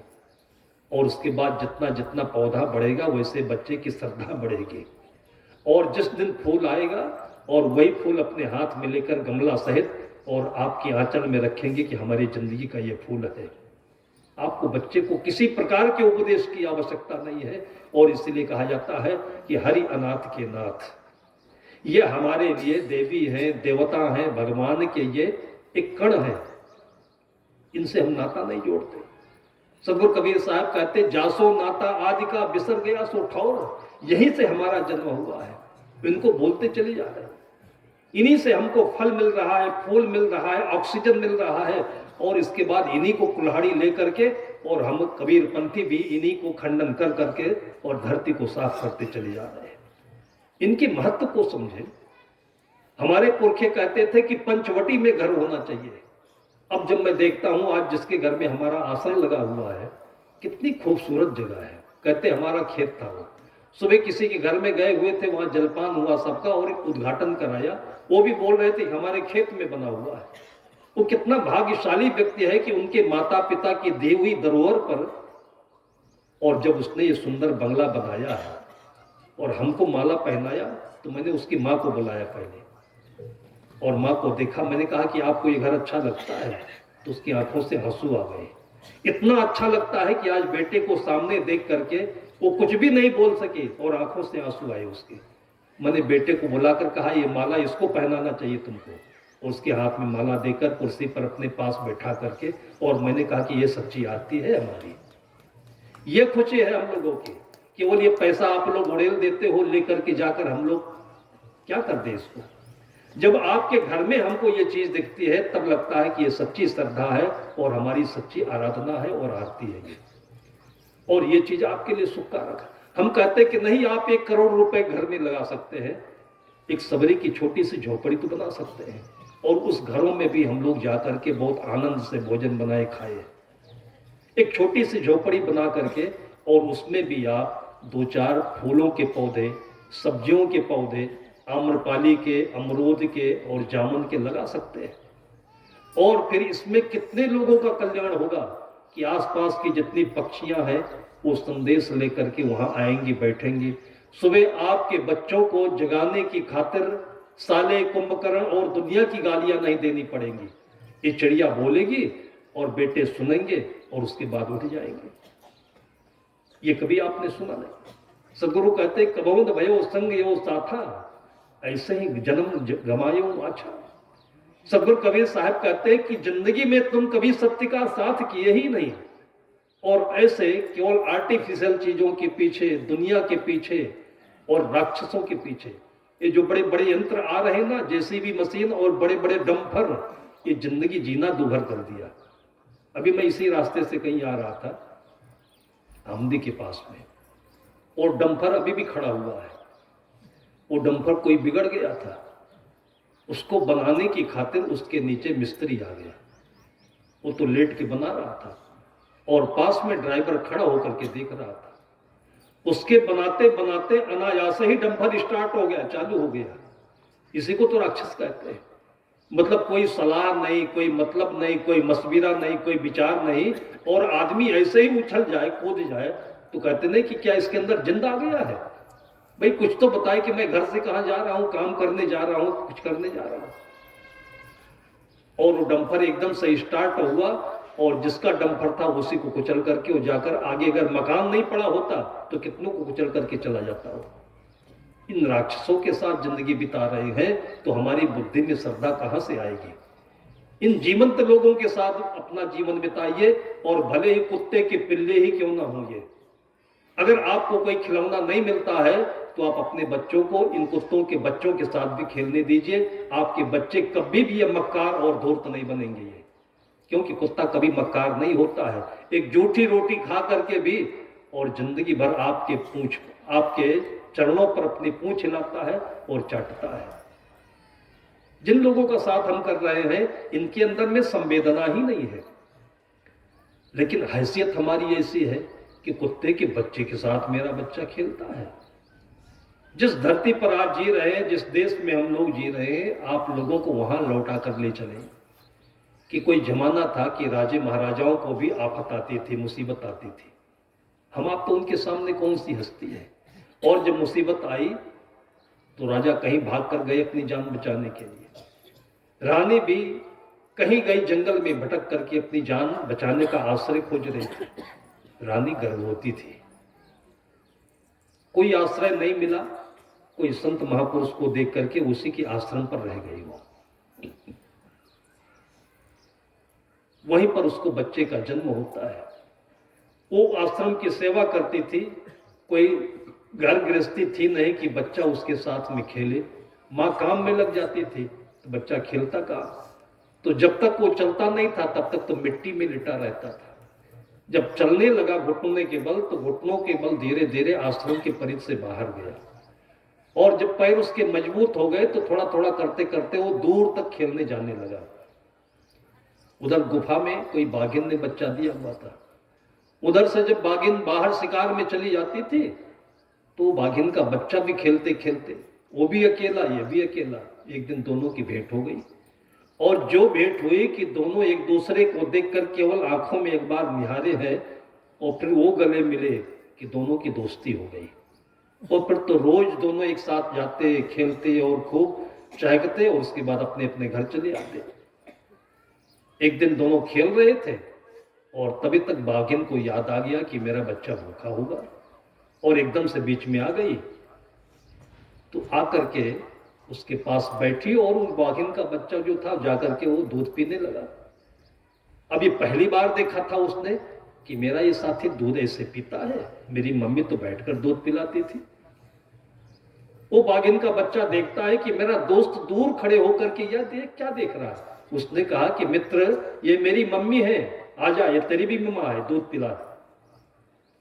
और उसके बाद जितना जितना पौधा बढ़ेगा वैसे बच्चे की श्रद्धा बढ़ेगी। और जिस दिन फूल आएगा और वही फूल अपने हाथ में लेकर गमला सहित और आपकी आंचल में रखेंगे कि हमारी जिंदगी का ये फूल है। आपको बच्चे को किसी प्रकार के उपदेश की आवश्यकता नहीं है, और इसलिए कहा जाता है कि हरि अनाथ के नाथ, ये हमारे लिए देवी हैं, देवता हैं, भगवान के ये एक कण है, इनसे हम नाता नहीं जोड़ते। सदगुरु कबीर साहब कहते, जासो नाता आदि का बिसर गया सो ठौर, यहीं से हमारा जन्म हुआ है। इनको बोलते चले जा रहे हैं, इन्हीं से हमको फल मिल रहा है, फूल मिल रहा है, ऑक्सीजन मिल रहा है, और इसके बाद इन्हीं को कुल्हाड़ी लेकर के, और हम कबीर पंथी भी इन्हीं को खंडन कर करके और धरती को साफ करते चले जा रहे हैं। इनके महत्व को समझें। हमारे पुरखे कहते थे कि पंचवटी में घर होना चाहिए। अब जब मैं देखता हूं आज जिसके घर में हमारा आसन लगा हुआ है, कितनी खूबसूरत जगह है। कहते हमारा खेत था वो, सुबह किसी के घर में गए हुए थे, वहां जलपान हुआ सबका और उद्घाटन कराया, वो भी बोल रहे थे हमारे खेत में बना हुआ है। वो कितना भाग्यशाली व्यक्ति है कि उनके माता पिता की दी हुई धरोहर पर, और जब उसने ये सुंदर बंगला बनाया है और हमको माला पहनाया, तो मैंने उसकी माँ को बुलाया पहले, और माँ को देखा, मैंने कहा कि आपको ये घर अच्छा लगता है? तो उसकी आंखों से आंसू आ गए। इतना अच्छा लगता है कि आज बेटे को सामने देख करके वो कुछ भी नहीं बोल सके और आंखों से आंसू आए उसके। मैंने बेटे को बुलाकर कहा, ये माला इसको पहनाना चाहिए तुमको, और उसके हाथ में माला देकर कुर्सी पर अपने पास बैठा करके, और मैंने कहा कि ये सच्ची आरती है हमारी, ये खुशी है हम लोगों की। केवल ये पैसा आप लोग उड़ेल देते हो लेकर के जाकर, हम लोग क्या कर दे इसको। जब आपके घर में हमको ये चीज दिखती है तब लगता है कि ये सच्ची श्रद्धा है और हमारी सच्ची आराधना है और आरती है ये, और ये चीज आपके लिए सुखकारक है। हम कहते हैं कि नहीं, आप 1 करोड़ रुपए घर में लगा सकते हैं, एक सबरी की छोटी सी झोपड़ी तो बना सकते हैं, और उस घरों में भी हम लोग जाकर के बहुत आनंद से भोजन बनाए खाए। एक छोटी सी झोपड़ी बना करके, और उसमें भी आप 2-4 फूलों के पौधे, सब्जियों के पौधे, आम्रपाली के, अमरूद के और जामुन के लगा सकते हैं। और फिर इसमें कितने लोगों का कल्याण होगा कि आसपास की जितनी पक्षियां हैं वो संदेश लेकर के वहां आएंगी, बैठेंगी। सुबह आपके बच्चों को जगाने की खातिर साले, कुंभकर्ण और दुनिया की गालियां नहीं देनी पड़ेंगी। ये चिड़िया बोलेगी और बेटे सुनेंगे और उसके बाद उठ जाएंगे। ये कभी आपने सुना नहीं। सदगुरु कहते, कबौंद भयो संग यो साथा, ऐसे ही जन्म गमायो अच्छा। सदगुरु कबीर साहब कहते हैं कि जिंदगी में तुम कभी सत्य का साथ किए ही नहीं, और ऐसे केवल आर्टिफिशियल चीजों के पीछे, दुनिया के पीछे और राक्षसों के पीछे, ये जो बड़े बड़े यंत्र आ रहे हैं ना, जेसीबी मशीन और बड़े बड़े डंपर, ये जिंदगी जीना दूभर कर दिया। अभी मैं इसी रास्ते से कहीं आ रहा था आमदी के पास में, और डंपर अभी भी खड़ा हुआ है। वो डंपर कोई बिगड़ गया था, उसको बनाने की खातिर उसके नीचे मिस्त्री आ गया। वो तो लेट के बना रहा था और पास में ड्राइवर खड़ा होकर के देख रहा था। उसके बनाते बनाते अनायास ही डंपर स्टार्ट हो गया, चालू हो गया। इसी को तो राक्षस कहते हैं। मतलब कोई सलाह नहीं, कोई मतलब नहीं, कोई मशविरा नहीं, कोई विचार नहीं, और आदमी ऐसे ही उछल जाए, कूद जाए, तो कहते नहीं कि क्या इसके अंदर जिंद आ गया है? भाई कुछ तो बताए कि मैं घर से कहां जा रहा हूं, काम करने जा रहा हूं, कुछ करने जा रहा हूं। और वो डंपर एकदम से स्टार्ट हुआ, और जिसका डंपर था उसी को कुचल करके वो जाकर आगे, अगर मकान नहीं पड़ा होता तो कितनों को कुचल करके चला जाता हो। इन राक्षसों के साथ जिंदगी बिता रहे हैं तो हमारी बुद्धि में श्रद्धा कहां से आएगी? इन जीवंत लोगों के साथ अपना जीवन बिताइए, और भले ही कुत्ते के पिल्ले ही क्यों ना होंगे। अगर आपको कोई खिलौना नहीं मिलता है तो आप अपने बच्चों को इन कुत्तों के बच्चों के साथ भी खेलने दीजिए। आपके बच्चे कभी भी ये मक्कार और धूर्त नहीं बनेंगे। ये क्योंकि कुत्ता कभी मक्कार नहीं होता है। एक जूठी रोटी खा करके भी और जिंदगी भर आपके चरणों पर अपनी पूंछ हिलाता है और चाटता है। जिन लोगों का साथ हम कर रहे हैं इनके अंदर में संवेदना ही नहीं है, लेकिन हैसियत हमारी ऐसी है कि कुत्ते के बच्चे के साथ मेरा बच्चा खेलता है। जिस धरती पर आज जी रहे हैं, जिस देश में हम लोग जी रहे हैं, आप लोगों को वहां लौटा कर ले चले कि कोई जमाना था कि राजे महाराजाओं को भी आफत आती थी, मुसीबत आती थी। हम आप तो उनके सामने कौन सी हस्ती है। और जब मुसीबत आई तो राजा कहीं भाग कर गए अपनी जान बचाने के लिए। रानी भी कहीं गई जंगल में भटक करके अपनी जान बचाने का आश्रय खोज रही थी। रानी गर्भवती थी, कोई आश्रय नहीं मिला। कोई संत महापुरुष को देख करके उसी के आश्रम पर रह गई। वो वहीं पर उसको बच्चे का जन्म होता है। वो आश्रम की सेवा करती थी, कोई घर गृहस्थी थी नहीं कि बच्चा उसके साथ में खेले। मां काम में लग जाती थी तो बच्चा खेलता कहाँ। तो जब तक वो चलता नहीं था तब तक तो मिट्टी में लिटा रहता था। जब चलने लगा घुटने के बल, तो घुटनों के बल धीरे धीरे आश्रम के परिध से बाहर गया। और जब पैर उसके मजबूत हो गए तो थोड़ा थोड़ा करते करते वो दूर तक खेलने जाने लगा। उधर गुफा में कोई बाघिन ने बच्चा दिया हुआ था। उधर से जब बाघिन बाहर शिकार में चली जाती थी तो बाघिन का बच्चा भी खेलते खेलते, वो भी अकेला ये भी अकेला, एक दिन दोनों की भेंट हो गई। और जो भेंट हुई कि दोनों एक दूसरे को देखकर केवल आंखों में एक बार निहारे हैं और फिर वो गले मिले कि दोनों की दोस्ती हो गई। और फिर तो रोज दोनों एक साथ जाते, खेलते और खूब चहकते और उसके बाद अपने अपने घर चले आते। एक दिन दोनों खेल रहे थे और तभी तक बाघिन को याद आ गया कि मेरा बच्चा भूखा होगा, और एकदम से बीच में आ गई। तो आकर के उसके पास बैठी और उस बाघिन का बच्चा जो था जाकर के वो दूध पीने लगा। अब ये पहली बार देखा था उसने कि मेरा ये साथी दूध ऐसे पीता है, मेरी मम्मी तो बैठकर दूध पिलाती थी। वो बाघिन का बच्चा देखता है कि मेरा दोस्त दूर खड़े होकर के यह देख क्या देख रहा है। उसने कहा कि मित्र, ये मेरी मम्मी है, आजा, ये तेरी भी मम्मा है, दूध पिला।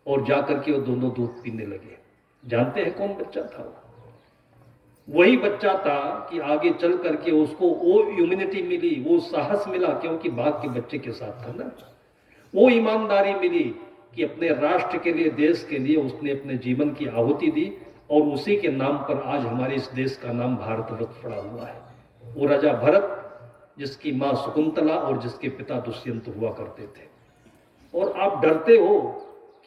और जाकर के वो दोनों दूध पीने लगे। जानते हैं कौन बच्चा था वो? वही बच्चा था कि आगे चल करके उसको वो इम्यूनिटी मिली, वो साहस मिला, क्योंकि बाघ के बच्चे के साथ था ना। वो ईमानदारी मिली कि अपने राष्ट्र के लिए, देश के लिए उसने अपने जीवन की आहुति दी, और उसी के नाम पर आज हमारे इस देश का नाम भारत रत्न पड़ा हुआ है। वो राजा भरत, जिसकी मां शकुंतला और जिसके पिता दुष्यंत हुआ करते थे। और आप डरते हो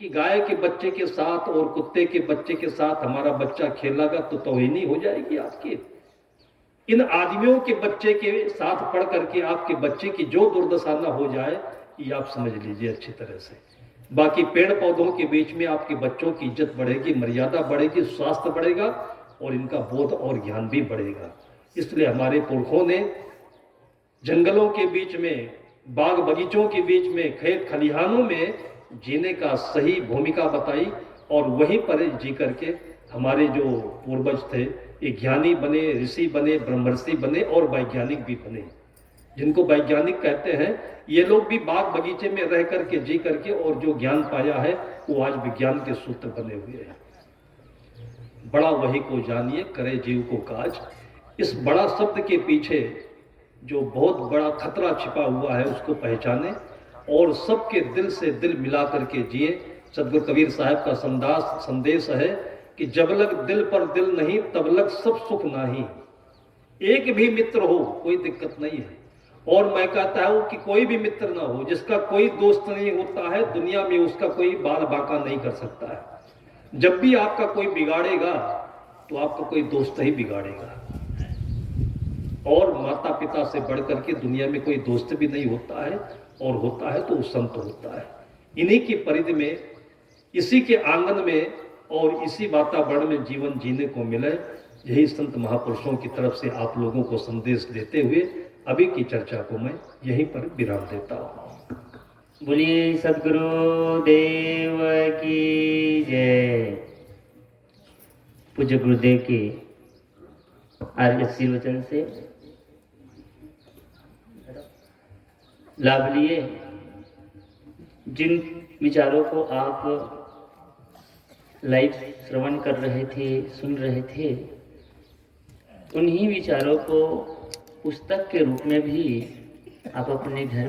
कि गाय के बच्चे के साथ और कुत्ते के बच्चे के साथ हमारा बच्चा खेलेगा तो तौहीनी हो जाएगी आपकी। इन आदमियों के बच्चे के साथ पढ़ करके आपके बच्चे की जो दुर्दशा न हो जाए, ये आप समझ लीजिए अच्छी तरह से। बाकी पेड़ पौधों के बीच में आपके बच्चों की इज्जत बढ़ेगी, मर्यादा बढ़ेगी, स्वास्थ्य बढ़ेगा और इनका बोध और ज्ञान भी बढ़ेगा। इसलिए हमारे पुरखों ने जंगलों के बीच में, बाग बगीचों के बीच में, खेत खलिहानों में जीने का सही भूमिका बताई, और वहीं पर जी करके हमारे जो पूर्वज थे ये ज्ञानी बने, ऋषि बने, ब्रह्मर्षि बने और वैज्ञानिक भी बने। जिनको वैज्ञानिक कहते हैं, ये लोग भी बाग बगीचे में रह करके जी करके और जो ज्ञान पाया है वो आज विज्ञान के सूत्र बने हुए हैं। बड़ा वही को जानिए, करे जीव को काज। इस बड़ा शब्द के पीछे जो बहुत बड़ा खतरा छिपा हुआ है उसको पहचाने और सबके दिल से दिल मिला करके जिए। सदगुरु कबीर साहब का संदेश है कि जब लग दिल पर दिल नहीं तब लग सब सुख नाही। एक भी मित्र हो कोई दिक्कत नहीं है, और मैं कहता हूं कि कोई भी मित्र ना हो जिसका कोई दोस्त नहीं होता है दुनिया में, उसका कोई बाल बांका नहीं कर सकता है। जब भी आपका कोई बिगाड़ेगा तो आपका कोई दोस्त ही बिगाड़ेगा, और माता पिता से बढ़कर के दुनिया में कोई दोस्त भी नहीं होता है, और होता है तो वो संत होता है। इन्हीं की परिधि में, इसी के आंगन में और इसी वातावरण में जीवन जीने को मिले, यही संत महापुरुषों की तरफ से आप लोगों को संदेश देते हुए अभी की चर्चा को मैं यहीं पर विराम देता हूं। बोलिए सदगुरु देव की जय। पूज्य गुरुदेव के आशीर्वचन से लाभ लिए। जिन विचारों को आप लाइव श्रवण कर रहे थे, सुन रहे थे, उन्हीं विचारों को पुस्तक के रूप में भी आप अपने घर